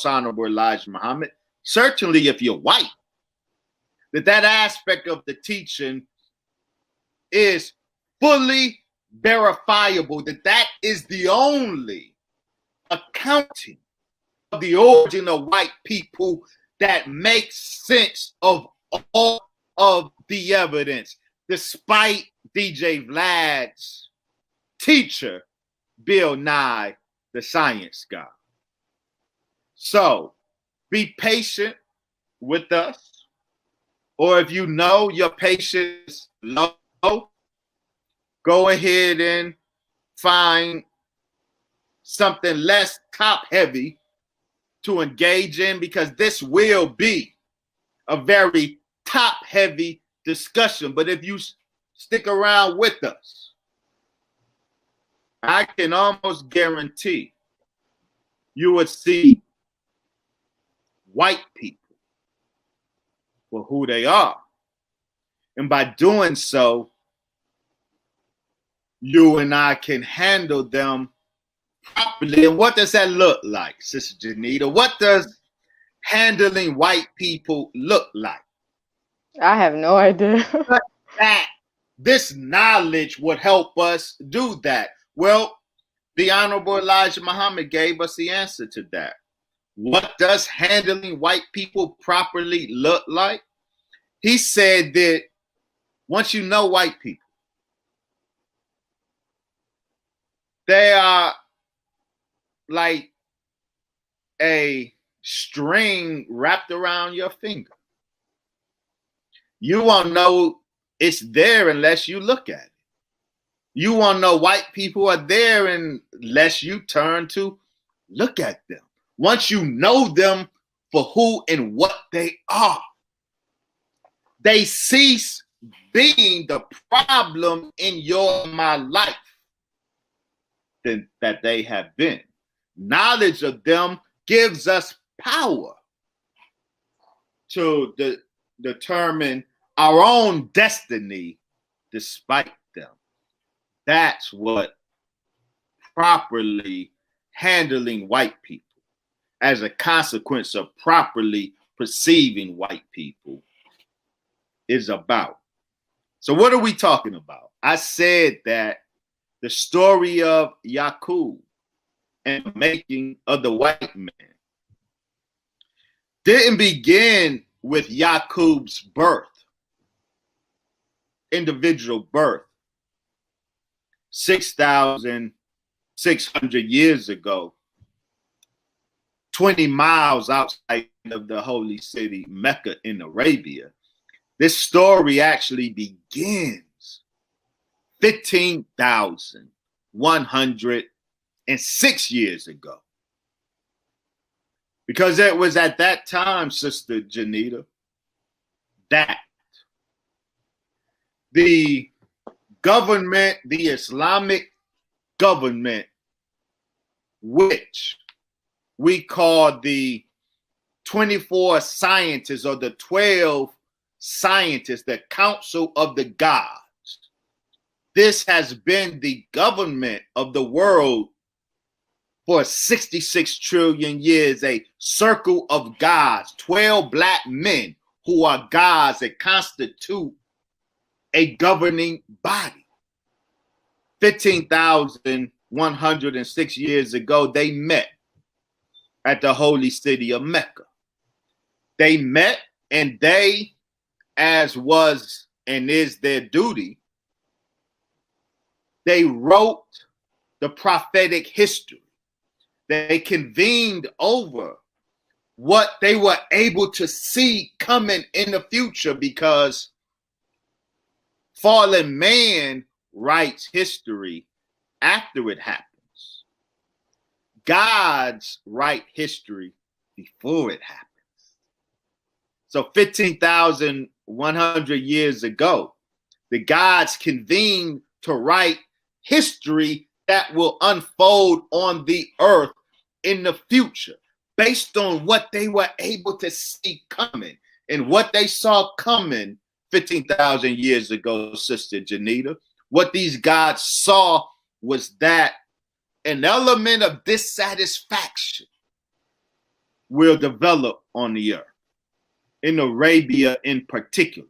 Honorable Elijah Muhammad, certainly if you're white, that aspect of the teaching is fully verifiable, that is the only accounting of the origin of white people that makes sense of all of the evidence, despite DJ Vlad's teacher, Bill Nye, the science guy. So be patient with us. Or if you know your patience is low, go ahead and find something less top heavy to engage in, because this will be a very top heavy discussion. But if you stick around with us, I can almost guarantee you would see white people for who they are. And by doing so, you and I can handle them properly. And what does that look like, Sister Janita? What does handling white people look like? I have no idea. That this knowledge would help us do that. Well, the Honorable Elijah Muhammad gave us the answer to that. What does handling white people properly look like? He said that once you know white people, they are like a string wrapped around your finger. You won't know it's there unless you look at it. You won't know white people are there unless you turn to look at them. Once you know them for who and what they are, they cease being the problem in your my life that they have been. Knowledge of them gives us power to determine our own destiny despite them. That's what properly handling white people, as a consequence of properly perceiving white people, is about. So what are we talking about? I said that the story of Yacub and the making of the white man didn't begin with Yacub's birth, individual birth, 6,600 years ago, 20 miles outside of the holy city, Mecca in Arabia. This story actually begins 15,106 years ago. Because it was at that time, Sister Janita, that the government, the Islamic government, which we call the 24 scientists or the 12 scientists, the Council of the Gods. This has been the government of the world for 66 trillion years, a circle of gods, 12 black men who are gods that constitute a governing body. 15,106 years ago, they met at the holy city of Mecca. They met, and they, as was and is their duty, they wrote the prophetic history. They convened over what they were able to see coming in the future, because fallen man writes history after it happens. Gods write history before it happens. So 15,100 years ago, The gods convene to write history that will unfold on the earth in the future, based on what they were able to see coming. And what they saw coming 15,000 years ago, Sister Janita, what these gods saw was that an element of dissatisfaction will develop on the earth, in Arabia in particular,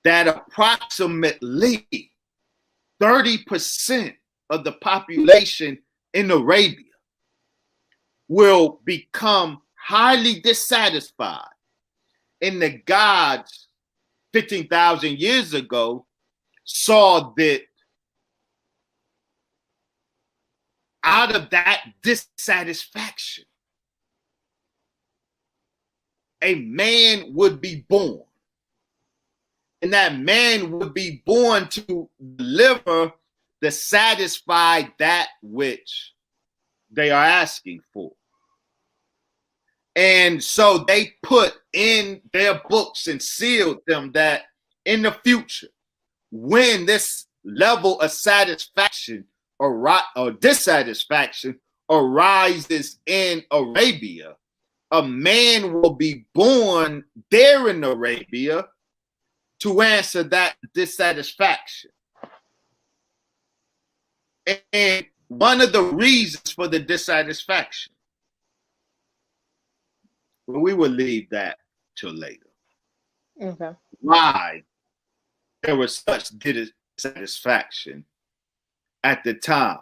that approximately 30% of the population in Arabia will become highly dissatisfied. And the gods 15,000 years ago saw that out of that dissatisfaction, a man would be born. And that man would be born to deliver the satisfy that which they are asking for. And so they put in their books and sealed them that in the future, when this level of satisfaction or dissatisfaction arises in Arabia, a man will be born there in Arabia to answer that dissatisfaction. And one of the reasons for the dissatisfaction, well, we will leave that till later. Okay. Why there was such dissatisfaction at the time.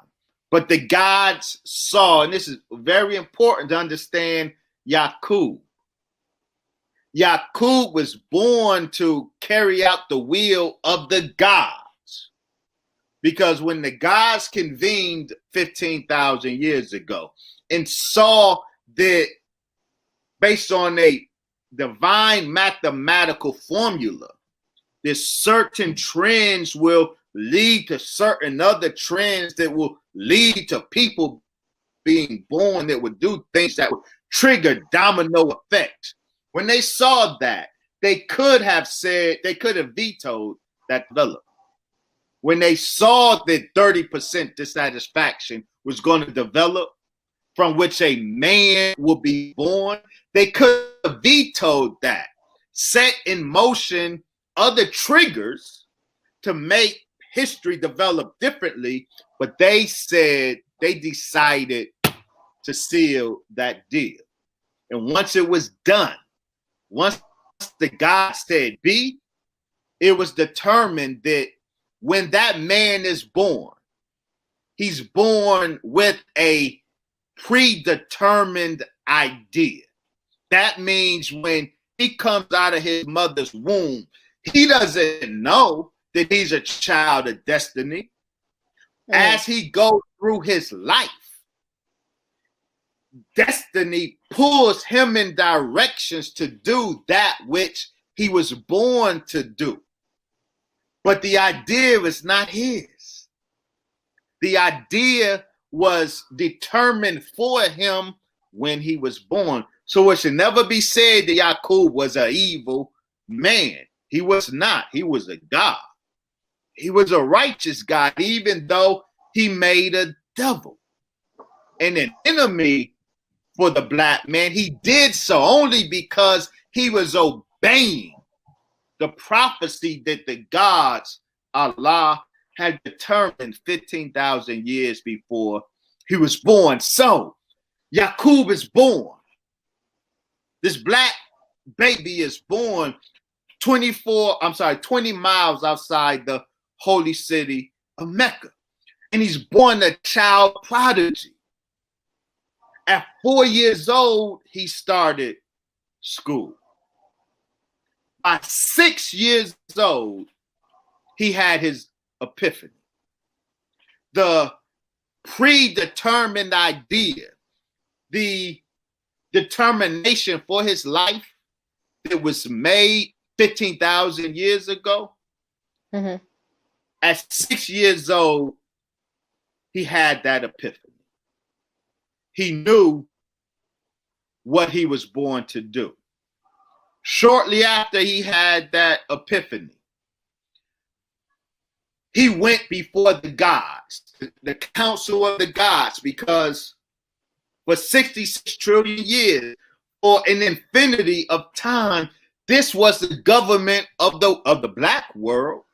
But the gods saw, and this is very important to understand, Yacub. Yacub was born to carry out the will of the gods. Because when the gods convened 15,000 years ago and saw that based on a divine mathematical formula, there's certain trends will lead to certain other trends that will lead to people being born that would do things that would trigger domino effects. When they saw that, they could have vetoed that development. When they saw that 30% dissatisfaction was going to develop, from which a man will be born, they could have vetoed that, set in motion other triggers to make history develop differently, but they decided to seal that deal. And once it was done, once the God said be, it was determined that when that man is born, he's born with a predetermined idea. That means when he comes out of his mother's womb, he doesn't know that he's a child of destiny. As he goes through his life, destiny pulls him in directions to do that which he was born to do. But the idea is not his. The idea was determined for him when he was born. So it should never be said that Yacub was an evil man. He was not. He was a God. He was a righteous God, even though he made a devil and an enemy for the black man. He did so only because he was obeying the prophecy that the gods, Allah, had determined 15,000 years before he was born. So Yacub is born. This black baby is born 20 miles outside the holy city of Mecca. And he's born a child prodigy. At 4 years old, he started school. By 6 years old, he had his epiphany. The predetermined idea, the determination for his life that was made 15,000 years ago. Mm-hmm. At 6 years old, he had that epiphany. He knew what he was born to do. Shortly after he had that epiphany, he went before the gods, the council of the gods, because for 66 trillion years, or an infinity of time, this was the government of the black world,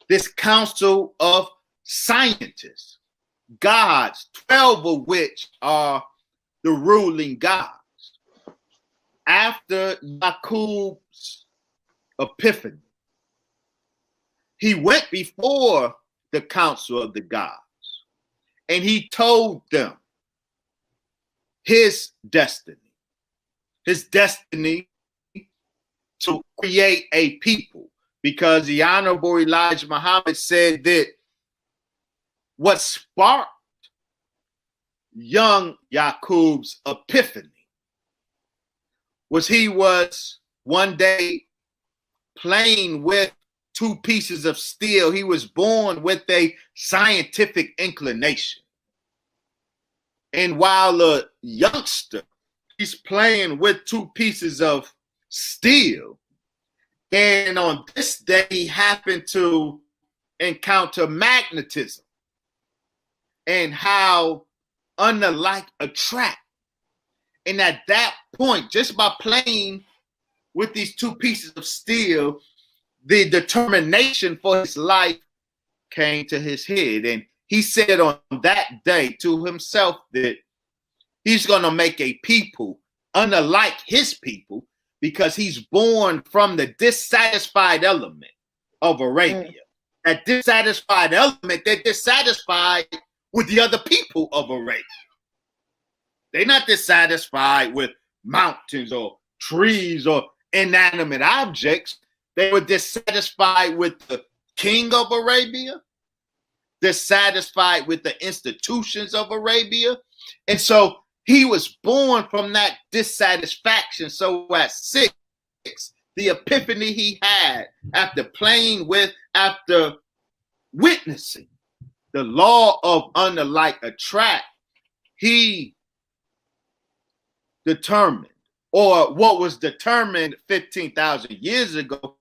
this council of scientists, gods, 12 of which are the ruling gods. After Yacub's epiphany, he went before the council of the gods and he told them his destiny to create a people, because the Honorable Elijah Muhammad said that what sparked young Yacub's epiphany was he was one day playing with 2 pieces of steel. He was born with a scientific inclination. And while a youngster, he's playing with 2 pieces of steel. And on this day, he happened to encounter magnetism and how unlike attract. And at that point, just by playing with these 2 pieces of steel, the determination for his life came to his head. And he said on that day to himself that he's going to make a people unlike his people, because he's born from the dissatisfied element of Arabia. That dissatisfied element, they're dissatisfied with the other people of Arabia. They're not dissatisfied with mountains or trees or inanimate objects. They were dissatisfied with the king of Arabia, dissatisfied with the institutions of Arabia. And so he was born from that dissatisfaction. So at 6, the epiphany he had after playing with, after witnessing the law of unlike attract, he determined, or what was determined 15,000 years ago,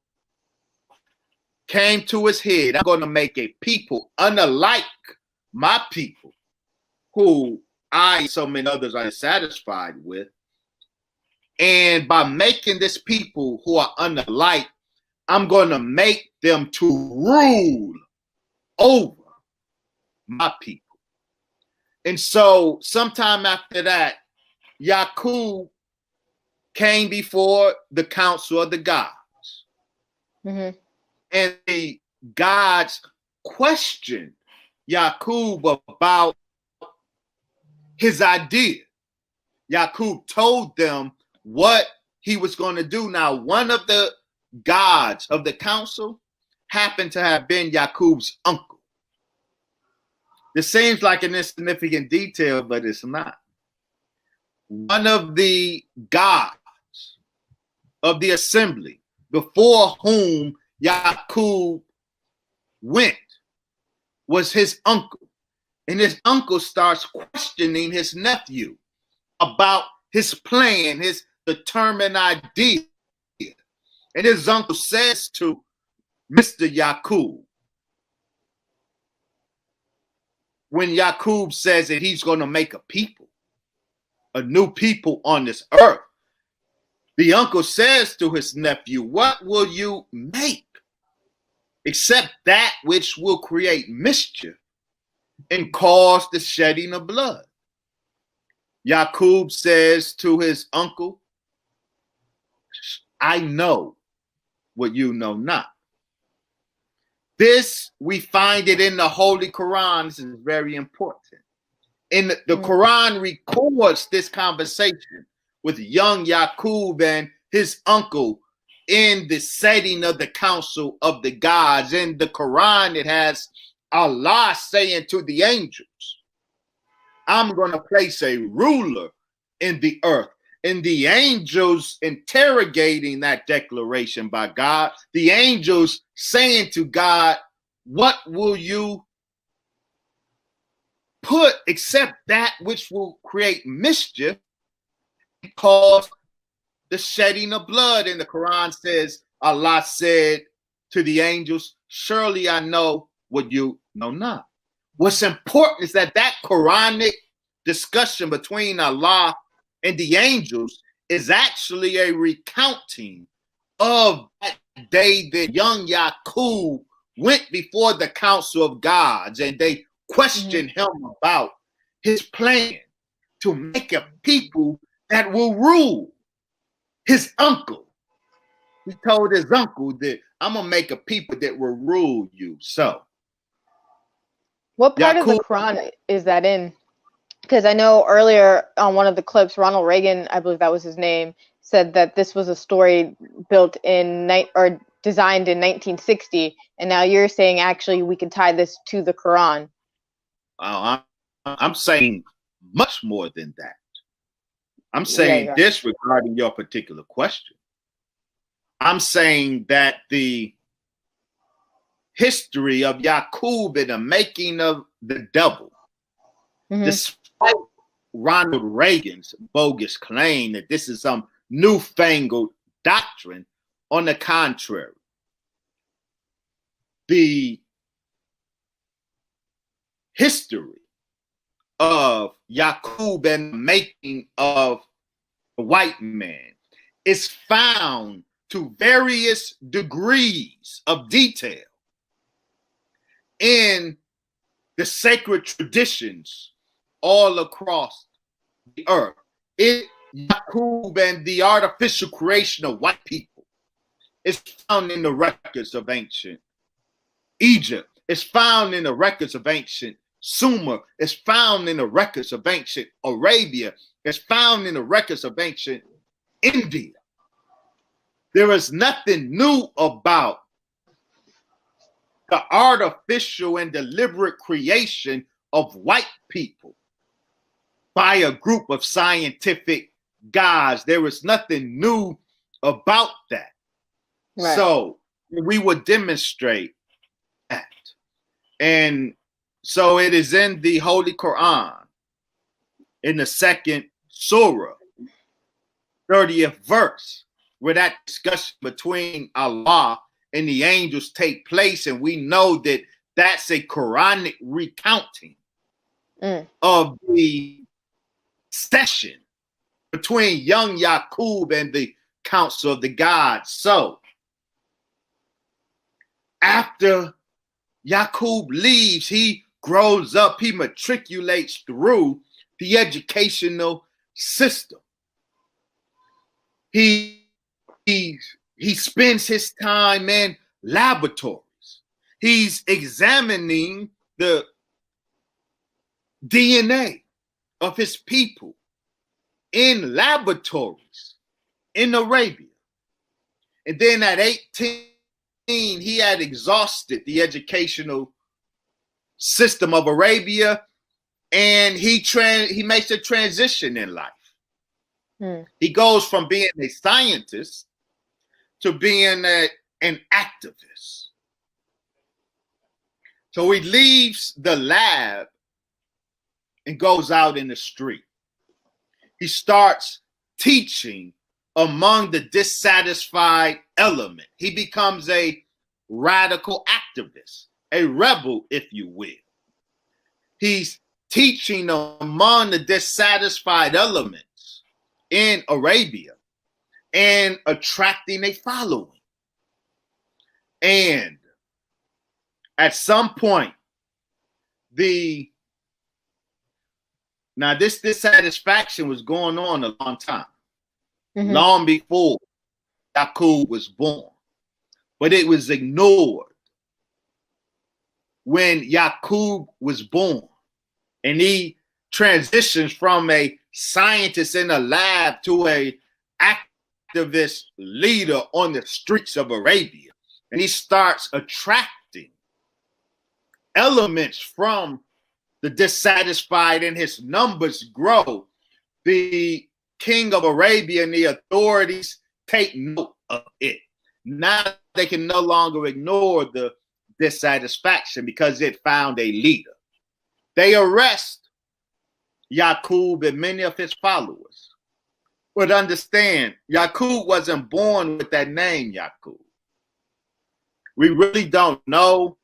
came to his head. I'm going to make a people unlike my people, who I and so many others are dissatisfied with. And by making this people who are unlike, I'm going to make them to rule over my people. And so sometime after that, Yacub came before the council of the gods. And the gods questioned Yacub about his idea. Yacub told them what he was going to do. Now, one of the gods of the council happened to have been Yacub's uncle. This seems like an insignificant detail, but it's not. One of the gods of the assembly before whom Yacub went was his uncle. And his uncle starts questioning his nephew about his plan, his determined idea. And his uncle says to Mr. Yacub, when Yacub says that he's going to make a people, a new people on this earth, the uncle says to his nephew, what will you make except that which will create mischief and cause the shedding of blood? Yacub says to his uncle, I know what you know not. This, we find it in the Holy Quran. This is very important. And the Quran records this conversation with young Yacub and his uncle in the setting of the council of the gods. In the Quran, it has Allah saying to the angels, I'm going to place a ruler in the earth. And the angels interrogating that declaration by God, the angels saying to God, what will you put except that which will create mischief and cause the shedding of blood? And the Quran says, Allah said to the angels, surely I know what you know not. What's important is that Quranic discussion between Allah and the angels is actually a recounting of that day that young Yacub went before the council of gods and they questioned him about his plan to make a people that will rule. His uncle, he told his uncle that I'm gonna make a people that will rule you. So what part of the Quran is that in? Because I know earlier on one of the clips, Ronald Reagan, I believe that was his name, said that this was a story built in designed in 1960, and now you're saying actually we can tie this to the Quran. I'm saying much more than that. I'm saying this regarding your particular question. I'm saying that the history of Yacub and the making of the devil, despite Ronald Reagan's bogus claim that this is some newfangled doctrine, on the contrary, the history of Yacub and the making of the white man is found to various degrees of detail in the sacred traditions all across the earth. Yacub and the artificial creation of white people is found in the records of ancient Egypt. It's found in the records of ancient Sumer. It's found in the records of ancient Arabia. It's found in the records of ancient India. There is nothing new about the artificial and deliberate creation of white people by a group of scientific guys. There is nothing new about that. Right. So we would demonstrate that. And so it is in the Holy Quran, in the second surah, 30th verse, where that discussion between Allah and the angels take place. And we know that that's a Quranic recounting of the session between young Yacub and the council of the gods. So after Yacub leaves, he grows up, he matriculates through the educational system. He spends his time in laboratories. He's examining the DNA of his people in laboratories in Arabia. And then at 18, he had exhausted the educational system of Arabia, and he makes a transition in life. He goes from being a scientist to being an activist. So he leaves the lab and goes out in the street. He starts teaching among the dissatisfied element. He becomes a radical activist, a rebel, if you will. He's teaching among the dissatisfied elements in Arabia and attracting a following. And at some point, this dissatisfaction was going on a long time, long before Yacub was born, but it was ignored when Yacub was born, and he transitions from a scientist in a lab to a activist leader on the streets of Arabia. And he starts attracting elements from the dissatisfied, and his numbers grow. The king of Arabia and the authorities take note of it. Now they can no longer ignore the dissatisfaction because it found a leader. They arrest Yacub and many of his followers. But understand, Yacub wasn't born with that name, Yacub. We really don't know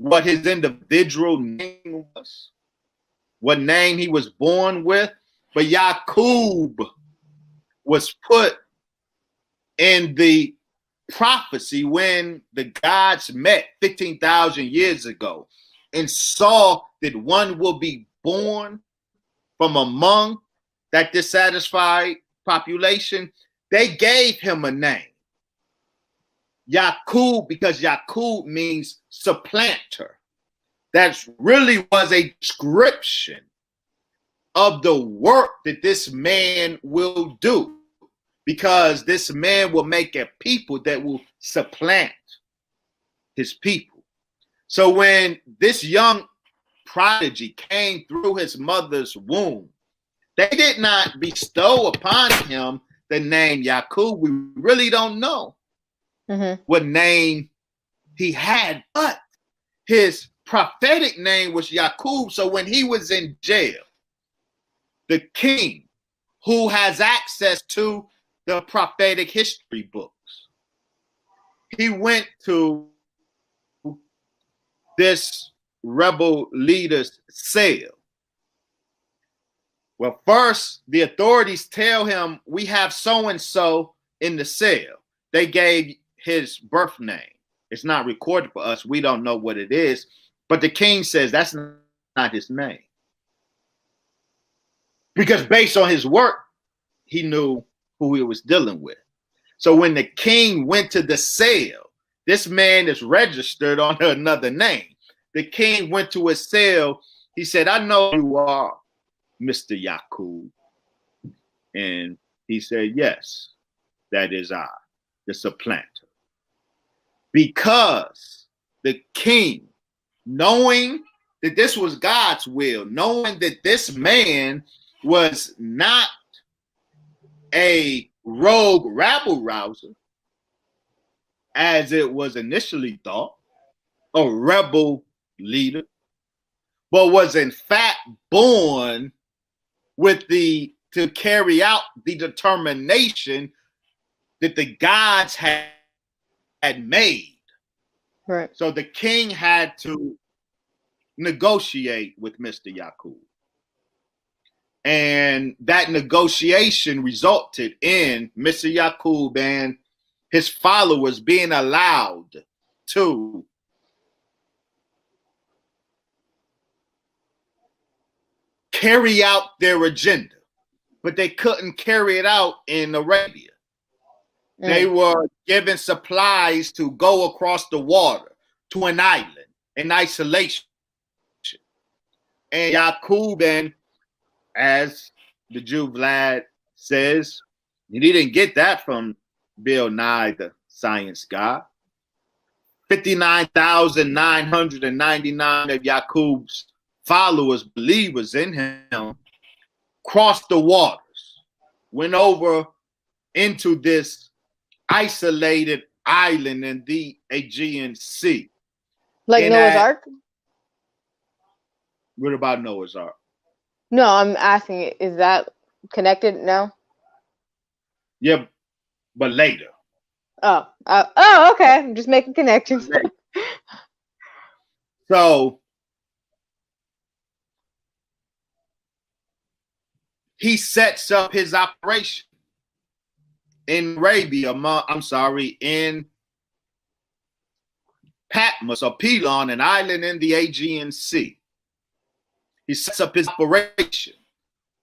what his individual name was, what name he was born with, but Yacub was put in the prophecy when the gods met 15,000 years ago and saw that one will be born from among that dissatisfied population. They gave him a name, Yacub, because Yacub means supplanter. That really was a description of the work that this man will do, because this man will make a people that will supplant his people. So when this young prodigy came through his mother's womb, they did not bestow upon him the name Yacub. We really don't know what name he had, but his prophetic name was Yacub. So when he was in jail, the king, who has access to the prophetic history books, he went to this rebel leader's cell. Well, first, the authorities tell him, we have so-and-so in the cell. They gave his birth name. It's not recorded for us. We don't know what it is. But the king says that's not his name. Because based on his work, he knew who he was dealing with. So when the king went to the cell, this man is registered on another name. The king went to his cell. He said, I know you are Mr. Yacub. And he said, yes, that is I, the supplanter. Because the king, knowing that this was God's will, knowing that this man was not a rogue rabble rouser, as it was initially thought, a rebel leader, but was in fact born with to carry out the determination that the gods had made. Right. So the king had to negotiate with Mr. Yacub. And that negotiation resulted in Mr. Yacub and his followers being allowed to carry out their agenda, but they couldn't carry it out in Arabia. They were given supplies to go across the water to an island in isolation. And Yacub, and as the Jew Vlad says, he didn't get that from Bill Nye, the science guy. 59,999 of Yacub's followers, believers in him, crossed the waters, went over into this isolated island in the Aegean Sea. Like Noah's Ark? What about Noah's Ark? No, I'm asking, is that connected? No? Yeah, but later. Oh, okay. I'm just making connections. So he sets up his operation in Arabia, in Patmos or Pelon, an island in the Aegean Sea. He sets up his operation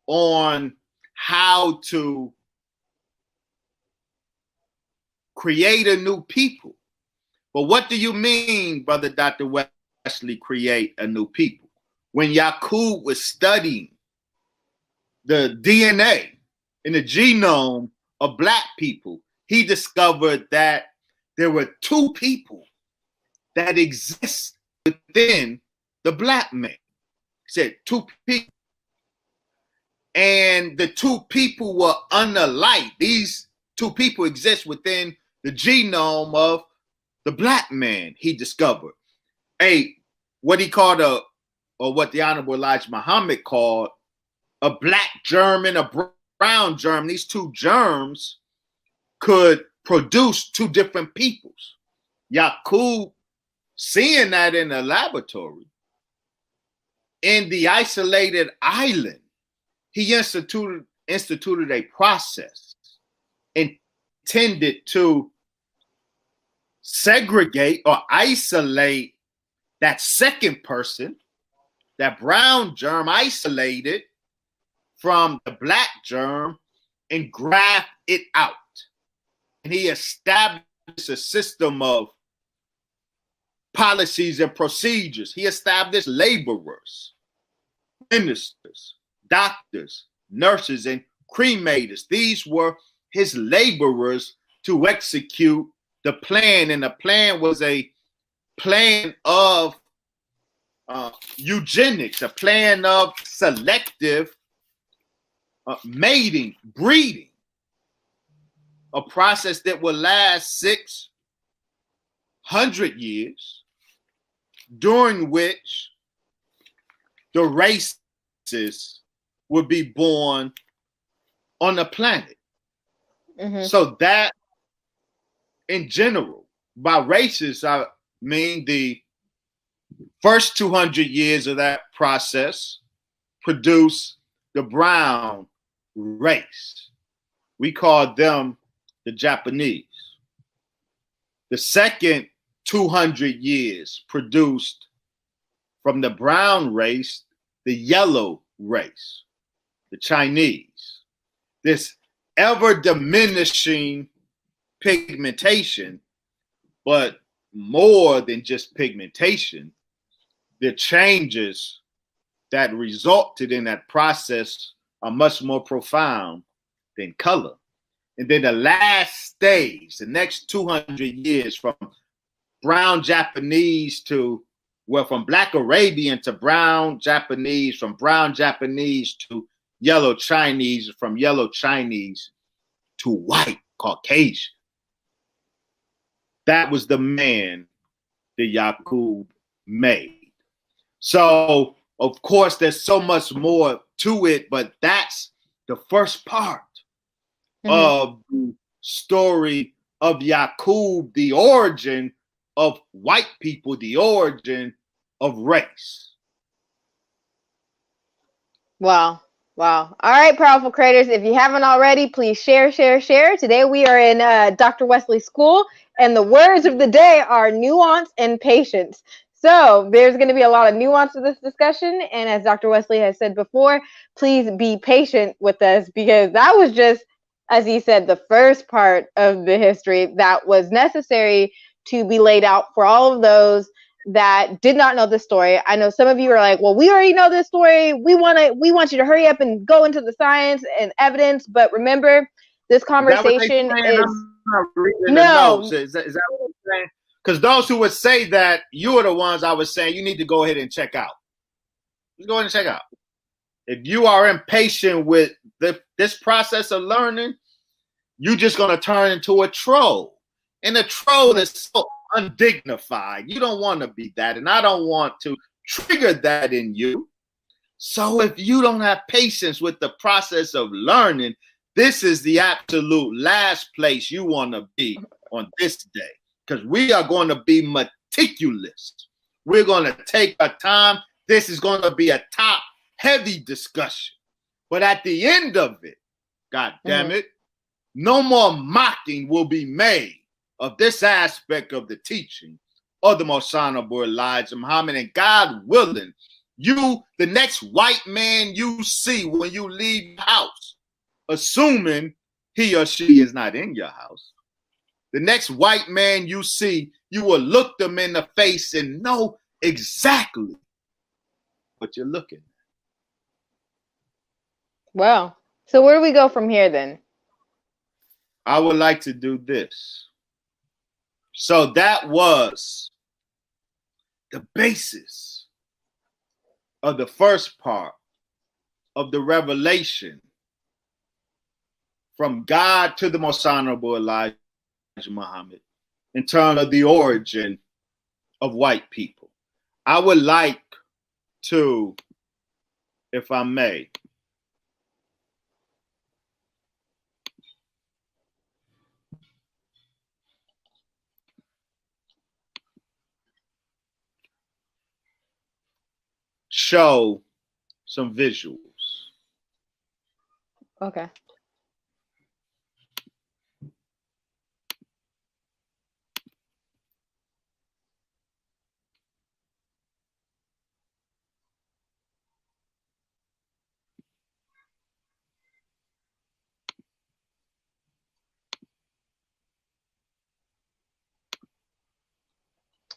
on how to create a new people. But what do you mean, Brother Dr. Wesley, create a new people? When Yacub was studying the DNA in the genome of Black people, he discovered that there were two people that exist within the Black man. He said two people. And the two people were unalike. These two people exist within the genome of the Black man, he discovered. What he called or what the Honorable Elijah Muhammad called a Black germ and a brown germ. These two germs could produce two different peoples. Yacub seeing that in the laboratory, in the isolated island, he instituted a process intended to segregate or isolate that second person, that brown germ, isolated from the black germ and graft it out. And he established a system of policies and procedures. He established laborers, ministers, doctors, nurses, and cremators. These were his laborers to execute the plan. And the plan was a plan of eugenics, a plan of selective mating, breeding, a process that will last 600 years, during which the races would be born on the planet. Mm-hmm. So that, in general, by races, I mean the first 200 years of that process produce the brown race. We call them the Japanese. The second 200 years produced from the brown race the yellow race, the Chinese. This ever diminishing pigmentation, but more than just pigmentation, the changes that resulted in that process are much more profound than color. And then the last stage, the next 200 years, from brown Japanese to, well, from black Arabian to brown Japanese, from brown Japanese to yellow Chinese, from yellow Chinese to white Caucasian. That was the man that Yacub made. So, of course, there's so much more to it, but that's the first part of the story of Yacub, the origin of white people, the origin of race. Wow. Wow. All right, powerful creators. If you haven't already, please share, share, share. Today we are in Dr. Wesley's school, and the words of the day are nuance and patience. So there's going to be a lot of nuance to this discussion. And as Dr. Wesley has said before, please be patient with us, because that was just, as he said, the first part of the history that was necessary to be laid out for all of those that did not know the story. I know some of you are like, well, we already know this story. We want you to hurry up and go into the science and evidence. But remember, this conversation is no. Is that what I'm saying? Because those who would say that, you are the ones I was saying you need to go ahead and check out. Just go ahead and check out. If you are impatient with this process of learning, you're just going to turn into a troll. And a troll is so undignified. You don't want to be that. And I don't want to trigger that in you. So if you don't have patience with the process of learning, this is the absolute last place you want to be on this day. Because we are going to be meticulous. We're going to take our time. This is going to be a top-heavy discussion. But at the end of it, God damn it, no more mocking will be made of this aspect of the teaching of the Most Honorable Elijah Muhammad. And God willing, you, the next white man you see when you leave the house, assuming he or she is not in your house, the next white man you see, you will look them in the face and know exactly what you're looking at. Well, so where do we go from here then? I would like to do this. So that was the basis of the first part of the revelation from God to the Most Honorable Elijah Muhammad in terms of the origin of white people. I would like to, if I may, show some visuals. Okay.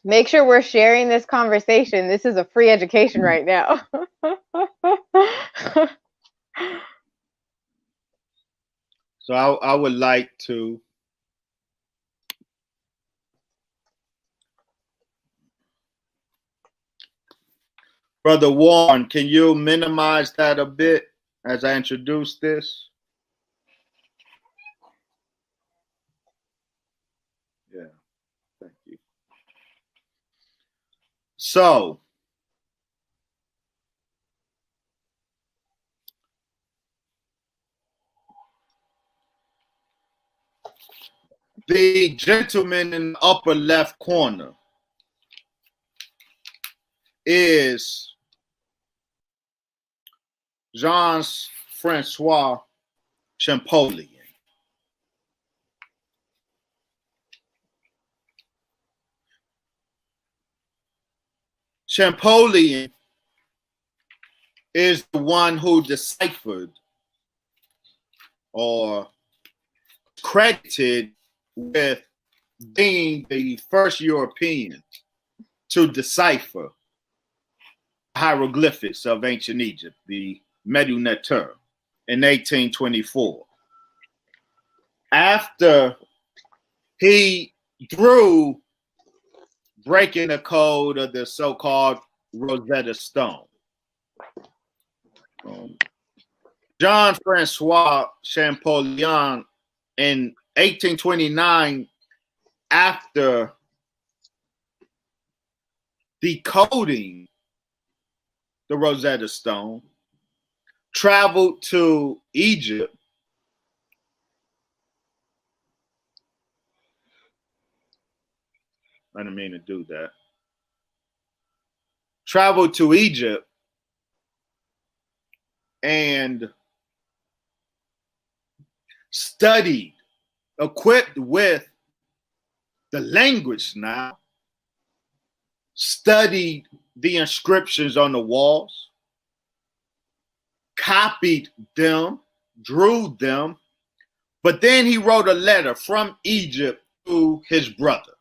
Make sure we're sharing this conversation. This is a free education right now. So I would like to Brother Warren, can you minimize that a bit as I introduce this? Yeah, thank you. So, the gentleman in the upper left corner is Jean-Francois Champollion. Champollion is the one who deciphered or credited with being the first European to decipher hieroglyphics of ancient Egypt, the Medu Neter, in 1824. After he, through breaking the code of the so-called Rosetta Stone, Jean-Francois Champollion in 1829, after decoding the Rosetta Stone, traveled to Egypt I didn't mean to do that. Traveled to Egypt and studied, equipped with the language now, studied the inscriptions on the walls, copied them, drew them, but then he wrote a letter from Egypt to his brother.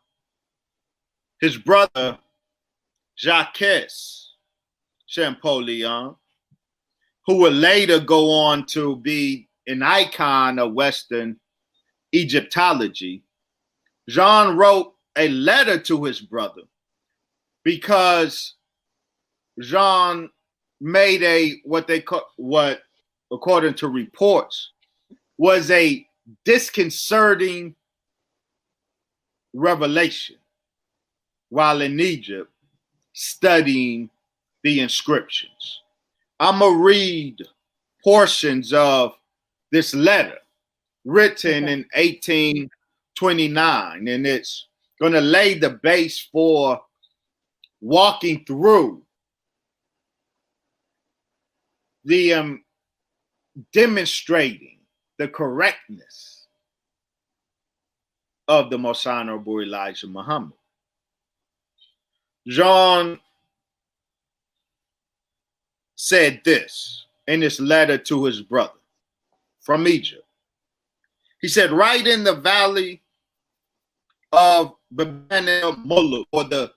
His brother, Jacques Champollion, who would later go on to be an icon of Western Egyptology. Jean wrote a letter to his brother because Jean made what according to reports was a disconcerting revelation while in Egypt studying the inscriptions. I'm going to read portions of this letter written in 1829, and it's going to lay the base for walking through the demonstrating the correctness of the Most Honorable Elijah Muhammad. Jean said this in his letter to his brother from Egypt. He said, right in the valley of Bab-el-Muluk, or the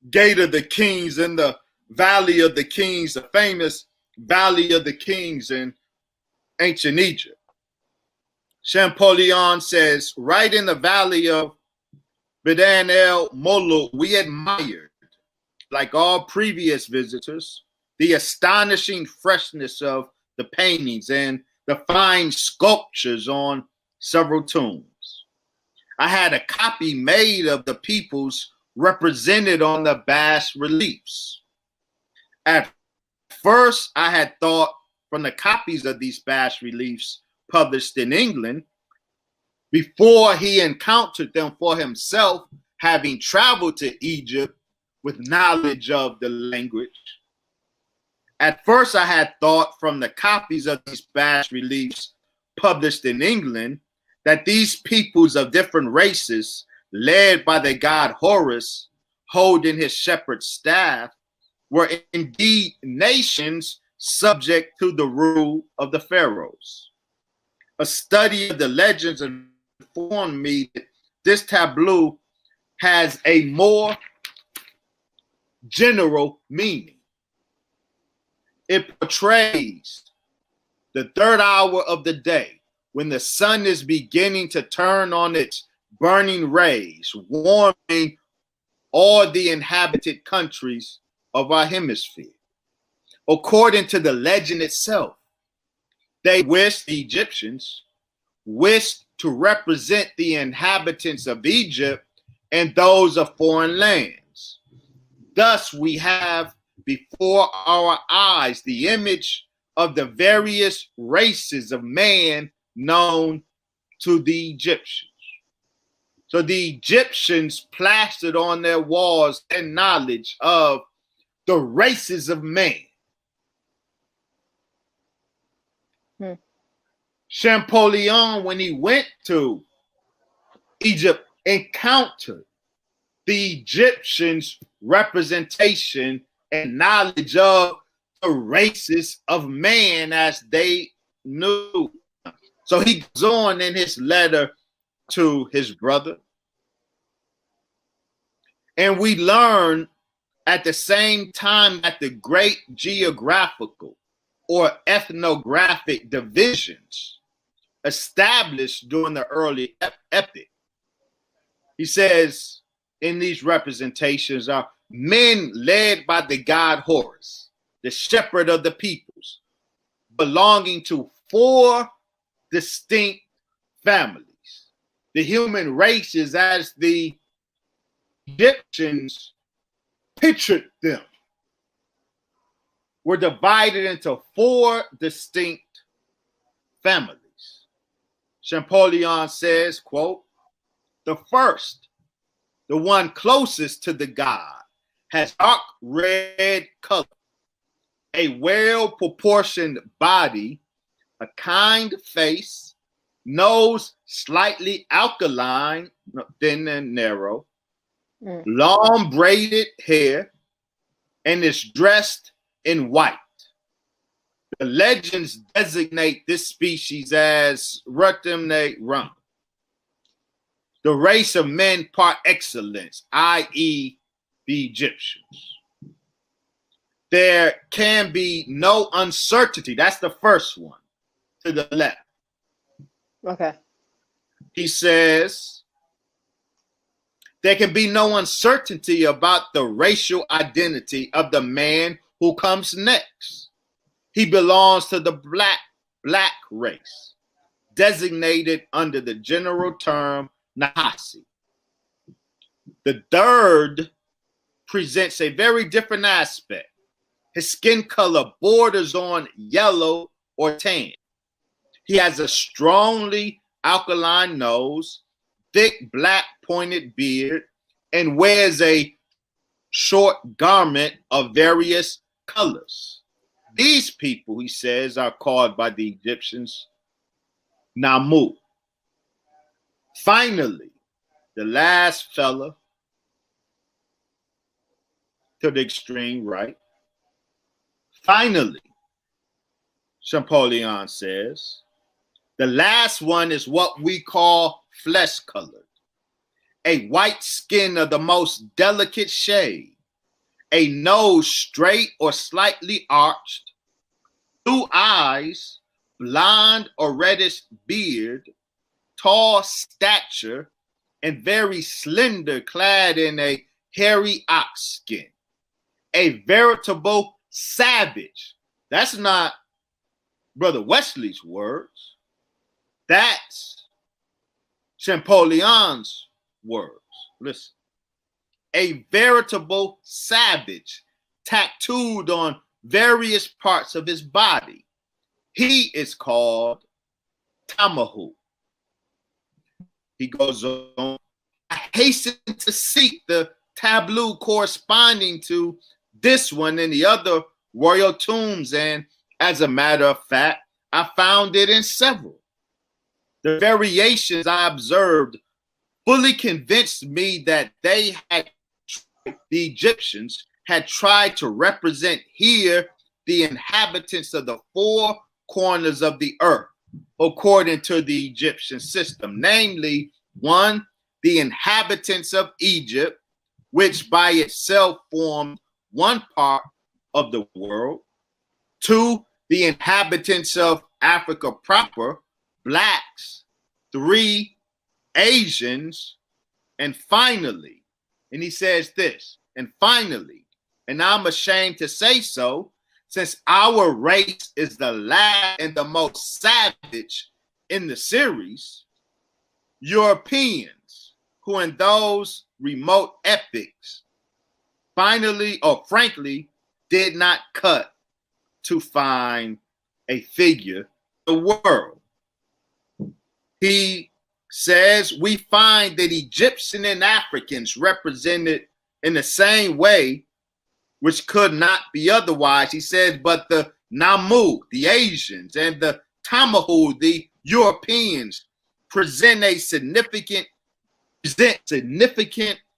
Gate of the Kings, in the Valley of the Kings, the famous Valley of the Kings in ancient Egypt. Champollion says, right in the valley of Bab-el-Muluk, we admired, like all previous visitors, the astonishing freshness of the paintings and the fine sculptures on several tombs. I had a copy made of the peoples represented on the bas reliefs. At first, I had thought from the copies of these bas reliefs published in England, before he encountered them for himself, having traveled to Egypt with knowledge of the language, At first, I had thought from the copies of these bas reliefs published in England that these peoples of different races, led by the god Horus, holding his shepherd staff, were indeed nations subject to the rule of the pharaohs. A study of the legends informed me that this tableau has a more general meaning. It portrays the third hour of the day when the sun is beginning to turn on its burning rays, warming all the inhabited countries of our hemisphere. According to the legend itself, the Egyptians wished to represent the inhabitants of Egypt and those of foreign lands. Thus, we have before our eyes the image of the various races of man known to the Egyptians. So the Egyptians plastered on their walls their knowledge of the races of man. Champollion, when he went to Egypt, encountered the Egyptians' representation and knowledge of the races of man as they knew. So he goes on in his letter to his brother. And we learn at the same time that the great geographical or ethnographic divisions established during the early epic. He says in these representations are men led by the god Horus, the shepherd of the peoples, belonging to 4 distinct families. The human races as the Egyptians pictured them were divided into 4 distinct families. Champollion says, quote, the first, the one closest to the god, has dark red color, a well-proportioned body, a kind face, nose slightly alkaline, thin and narrow, long braided hair, and is dressed in white. The legends designate this species as Rutemne Rum, the race of men par excellence, i.e. the Egyptians. There can be no uncertainty. That's the first one to the left. Okay. He says, there can be no uncertainty about the racial identity of the man who comes next. He belongs to the black race, designated under the general term Nahasi. The third presents a very different aspect. His skin color borders on yellow or tan. He has a strongly alkaline nose, thick black pointed beard, and wears a short garment of various colors. These people, he says, are called by the Egyptians Namu. Finally, the last fella to the extreme right. Finally, Champollion says, the last one is what we call flesh colored, a white skin of the most delicate shade, a nose straight or slightly arched, 2 eyes, blonde or reddish beard, tall stature, and very slender, clad in a hairy ox skin. A veritable savage. That's not Brother Wesley's words. That's Champollion's words. Listen. A veritable savage tattooed on various parts of his body. He is called Tamahu. He goes on, I hasten to seek the tableau corresponding to this one and the other royal tombs, and as a matter of fact, I found it in several. The variations I observed fully convinced me that the Egyptians had tried to represent here the inhabitants of the four corners of the earth, according to the Egyptian system, namely, one, the inhabitants of Egypt, which by itself formed one part of the world; two, the inhabitants of Africa proper, blacks; three, Asians; and finally, and he says this, and finally, and I'm ashamed to say so, since our race is the last and the most savage in the series, Europeans, who in those remote epochs finally or frankly did not cut to find a figure in the world. He says we find that Egyptian and Africans represented in the same way, which could not be otherwise. He says, but the Namu, the Asians, and the Tamahu, the Europeans, present significant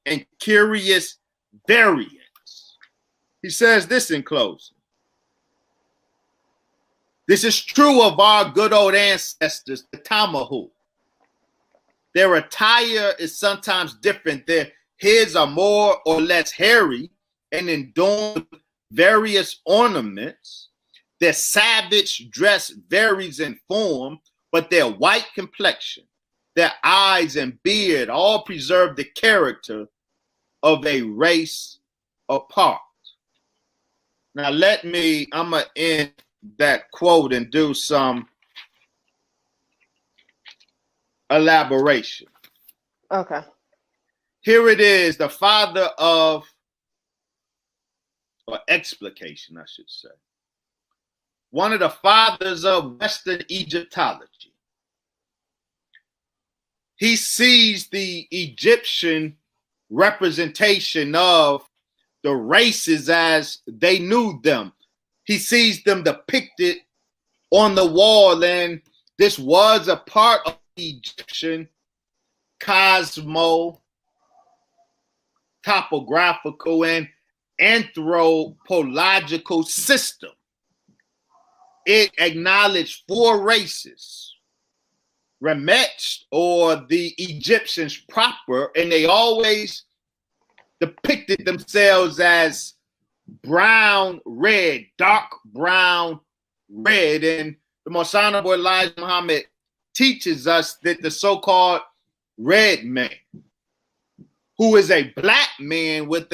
and curious variants. He says this in closing. This is true of our good old ancestors, the Tamahu. Their attire is sometimes different. Their heads are more or less hairy and adorned with various ornaments. Their savage dress varies in form, but their white complexion, their eyes and beard all preserve the character of a race apart. Now I'm going to end that quote and do some elaboration. Okay. Here it is, the father of, or explication, I should say. One of the fathers of Western Egyptology. He sees the Egyptian representation of the races as they knew them. He sees them depicted on the wall, and this was a part of the Egyptian topographical and anthropological system. It acknowledged four races: Remet, or the Egyptians proper, and they always depicted themselves as brown, red, dark brown, red. And the Most Honorable Elijah Muhammad teaches us that the so-called red man, who is a black man with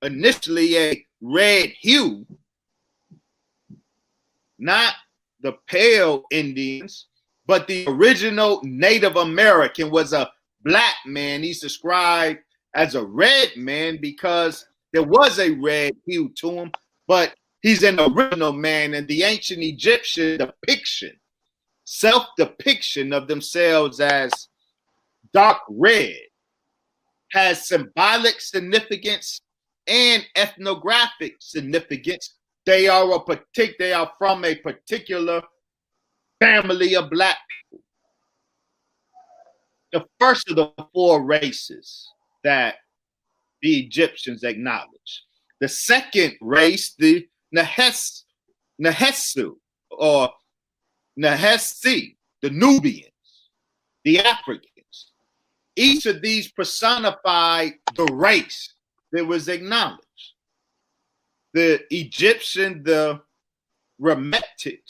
initially a red hue, not the pale Indians, but the original Native American was a black man. He's described as a red man because there was a red hue to him, but he's an original man. And the ancient Egyptian depiction, self-depiction of themselves as dark red, has symbolic significance and ethnographic significance. They are from a particular family of black people. The first of the four races that the Egyptians acknowledged. The second race, the Nehesu or Nehesi, the Nubians, the Africans. Each of these personified the race that was acknowledged. The Egyptian, the Remetic,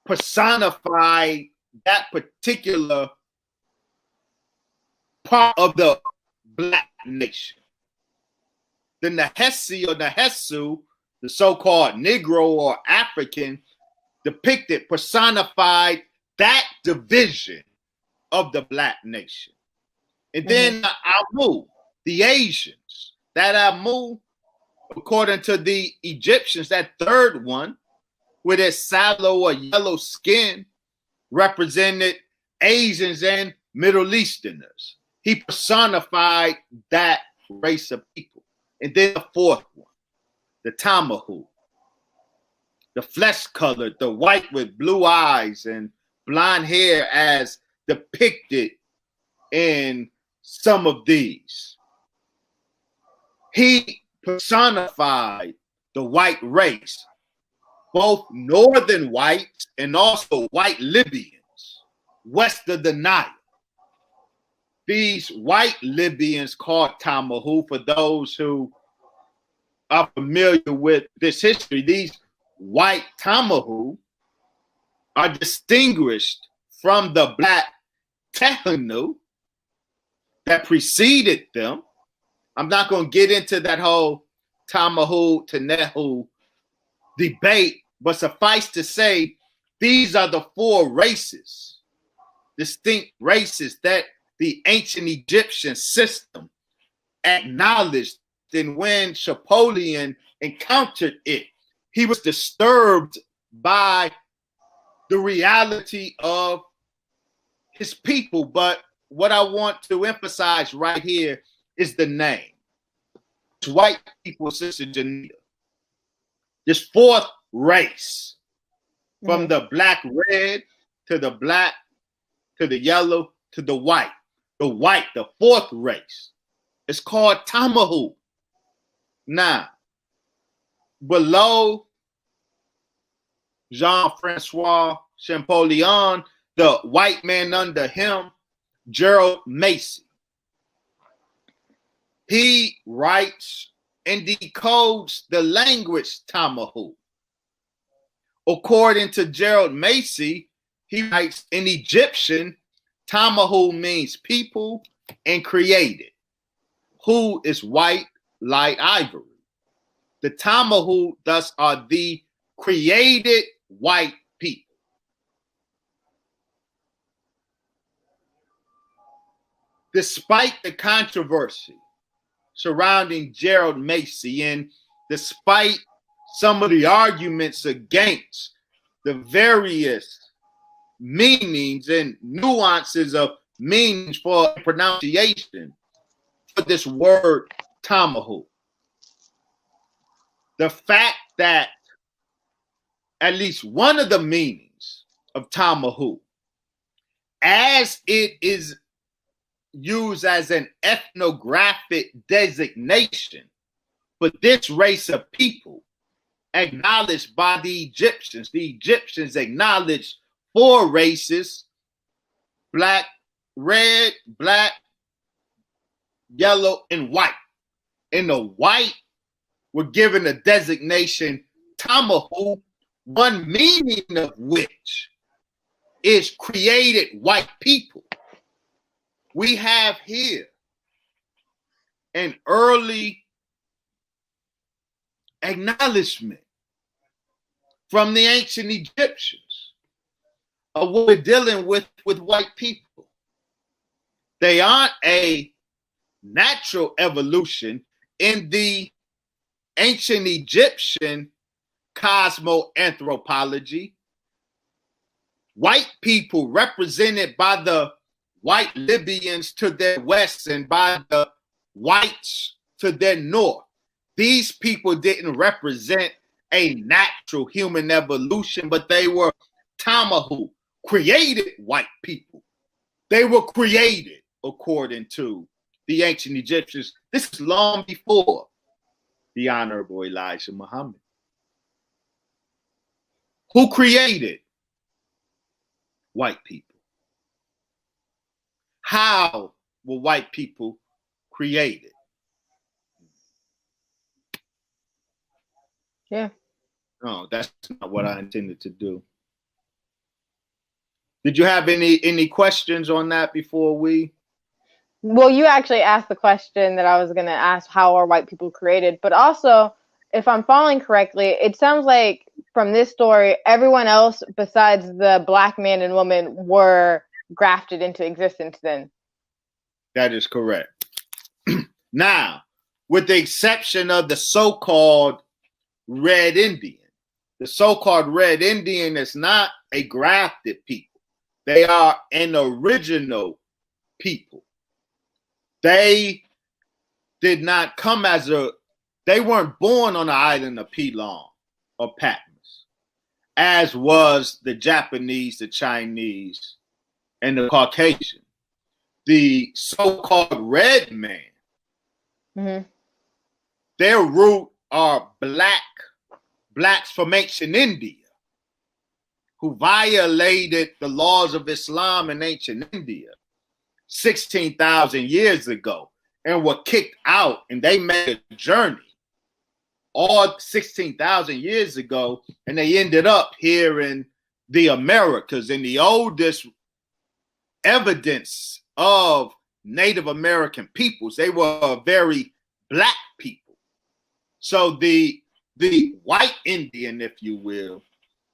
personified that particular part of the black nation. The Nehesi or Nehesu, the so-called Negro or African, depicted, personified that division of the black nation. And then the Amu, the Asians, that Amu, according to the Egyptians, that third one, with their sallow or yellow skin, represented Asians and Middle Easterners. He personified that race of people. And then the fourth one, the Tamahu, the flesh colored, the white with blue eyes and blonde hair as depicted in some of these. He personified the white race, both northern whites and also white Libyans, west of the Nile. These white Libyans called Tamahu, for those who are familiar with this history, these white Tamahu are distinguished from the black Tehanu that preceded them. I'm not going to get into that whole Tamahu to Nehu debate, but suffice to say, these are the four races, distinct races that the ancient Egyptian system acknowledged. And when Chapolian encountered it, he was disturbed by the reality of his people. But what I want to emphasize right here is the name. It's white people, Sister Janita. This fourth race, from the black red to the black to the yellow to the white. The white, the fourth race, is called Tamahu. Now, below Jean-Francois Champollion, the white man under him, Gerald Macy. He writes and decodes the language Tamahu. According to Gerald Macy, he writes in Egyptian, Tamahu means people and created. Who is white, light ivory. The Tamahu thus are the created white people. Despite the controversy surrounding Gerald Macy and despite some of the arguments against the various meanings and nuances of meanings for pronunciation for this word Tamahu, the fact that at least one of the meanings of Tamahu, as it is used as an ethnographic designation for this race of people acknowledged by the Egyptians acknowledged four races: black, red, black, yellow, and white. And the white were given a designation Tamahu, one meaning of which is created white people. We have here an early acknowledgement from the ancient Egyptians of what we're dealing with white people. They aren't a natural evolution in the ancient Egyptian cosmoanthropology. White people represented by the white Libyans to their west and by the whites to their north. These people didn't represent a natural human evolution, but they were Tamahu, created white people. They were created according to the ancient Egyptians. This is long before the Honorable Elijah Muhammad. Who created white people? How were white people created? Yeah. No, that's not what I intended to do. Did you have any questions on that before we? Well, you actually asked the question that I was going to ask, how are white people created? But also, if I'm following correctly, it sounds like from this story, everyone else besides the black man and woman were grafted into existence then. That is correct. Now, with the exception of the so-called Red Indian, the so-called Red Indian is not a grafted people. They are an original people. They did not come as a They weren't born on the island of Pelon or Patmos, as was the Japanese, the Chinese, and the Caucasian. The so-called red man, their root are blacks from ancient India, who violated the laws of Islam in ancient India 16,000 years ago and were kicked out, and they made a journey all 16,000 years ago, and they ended up here in the Americas. And the oldest evidence of Native American peoples, they were very black people. So the white Indian, if you will,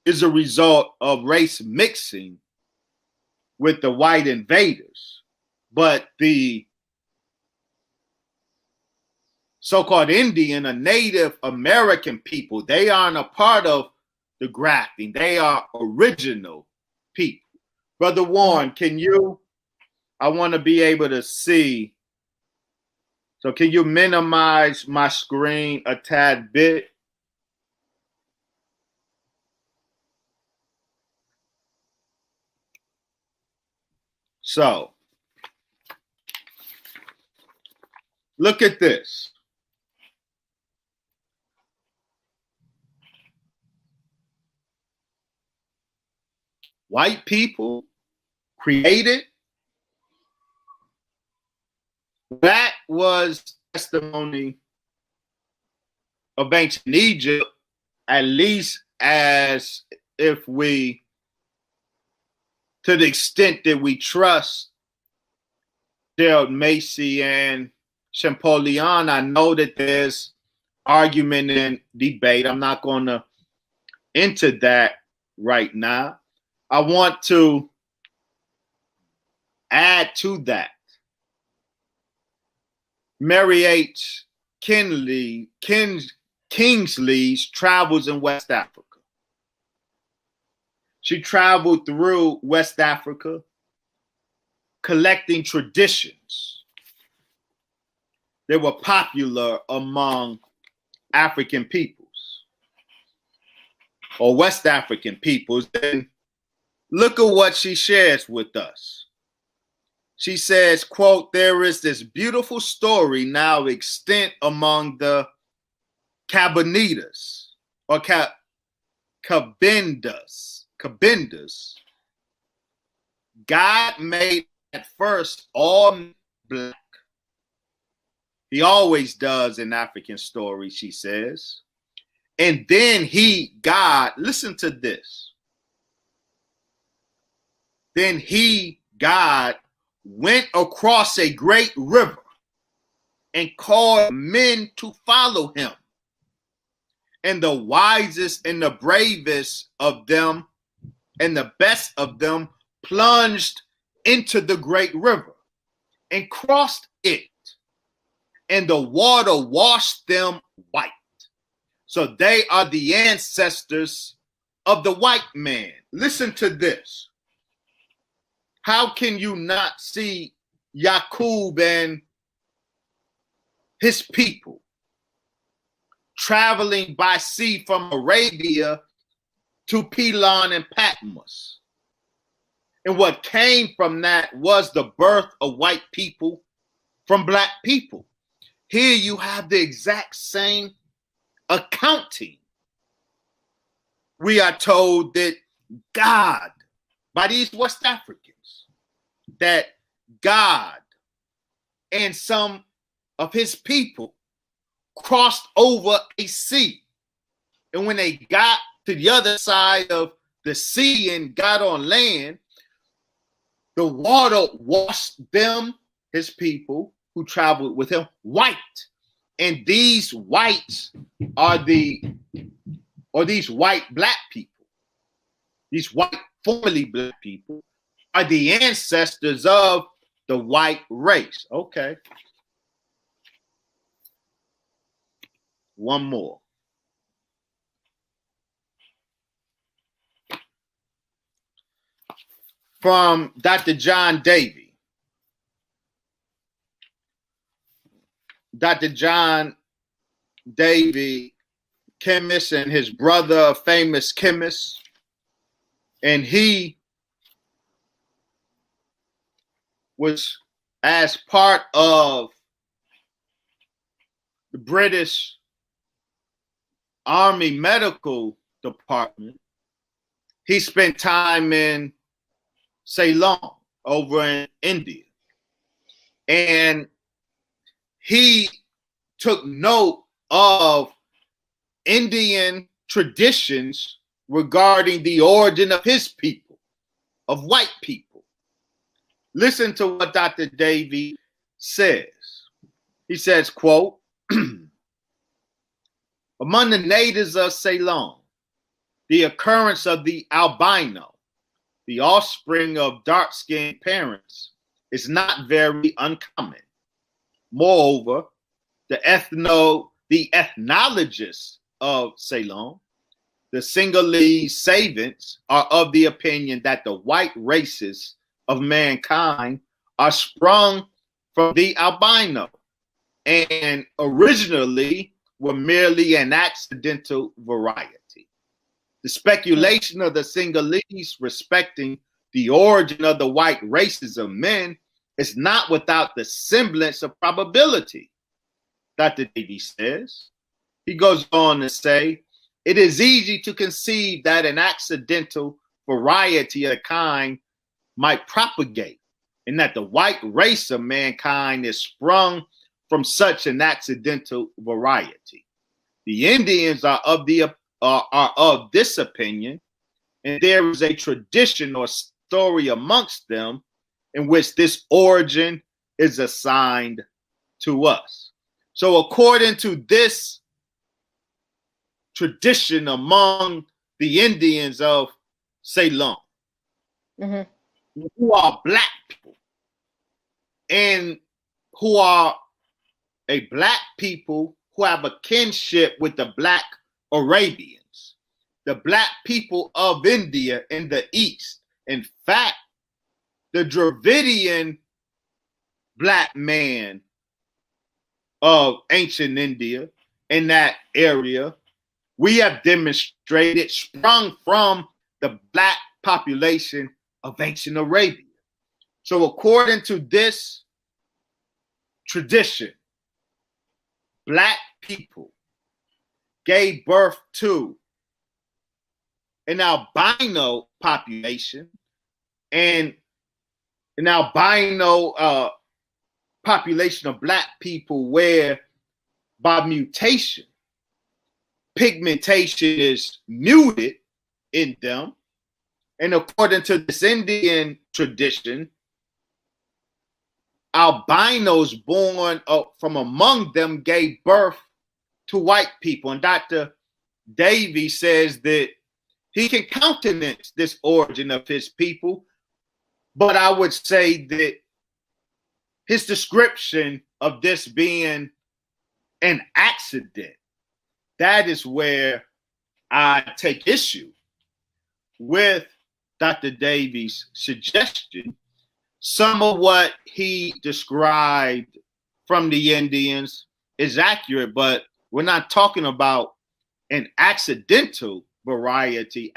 is a result of race mixing with the white invaders. But the so-called Indian, a Native American people, they aren't a part of the grafting. They are original people. Brother Warren, I want to be able to see. So can you minimize my screen a tad bit? So look at this. White people created. That was testimony of ancient Egypt, at least as if we, to the extent that we trust Gerald Macy and Champollion. I know that there's argument and debate. I'm not going to enter that right now. I want to add to that. Mary H. Kingsley's travels in West Africa. She traveled through West Africa collecting traditions that were popular among African peoples or West African peoples. And look at what she shares with us. She says, quote, "There is this beautiful story now extant among the Cabindas or Cabindas. God made at first all black. He always does in African stories," she says. And then God, listen to this. Then God, went across a great river and called men to follow him. And the wisest and the bravest of them and the best of them plunged into the great river and crossed it. And the water washed them white. So they are the ancestors of the white man. Listen to this. How can you not see Yacub and his people traveling by sea from Arabia to Pelon and Patmos? And what came from that was the birth of white people from black people. Here you have the exact same accounting. We are told that God, by these West Africans, that God and some of his people crossed over a sea. And when they got to the other side of the sea and got on land, the water washed them, his people who traveled with him, white. And these whites are these white black people, these white formerly black people, are the ancestors of the white race. Okay. One more. From Dr. John Davey. Dr. John Davy, chemist, and his brother, a famous chemist, and he was as part of the British Army Medical Department. He spent time in Ceylon over in India. And he took note of Indian traditions regarding the origin of his people, of white people. Listen to what Dr. Davy says. He says, quote, among the natives of Ceylon, the occurrence of the albino, the offspring of dark-skinned parents, is not very uncommon. Moreover, the ethnologists of Ceylon, the Sinhalese savants, are of the opinion that the white races of mankind are sprung from the albino and originally were merely an accidental variety. The speculation of the Sinhalese respecting the origin of the white races of men is not without the semblance of probability. Dr. Davy says. He goes on to say, it is easy to conceive that an accidental variety of the kind might propagate, and that the white race of mankind is sprung from such an accidental variety. The Indians are of this opinion, and there is a tradition or story amongst them in which this origin is assigned to us. So according to this tradition among the Indians of Ceylon, who are black people, and who are a black people who have a kinship with the black Arabians, the black people of India in the East. In fact, the Dravidian black man of ancient India in that area, we have demonstrated sprung from the black population of ancient Arabia. So according to this tradition, black people gave birth to an albino population, and an albino population of black people where by mutation, pigmentation is muted in them. And according to this Indian tradition, albinos born from among them gave birth to white people. And Dr. Davy says that he can countenance this origin of his people, but I would say that his description of this being an accident, that is where I take issue with Dr. Davy's suggestion. Some of what he described from the Indians is accurate, but we're not talking about an accidental variety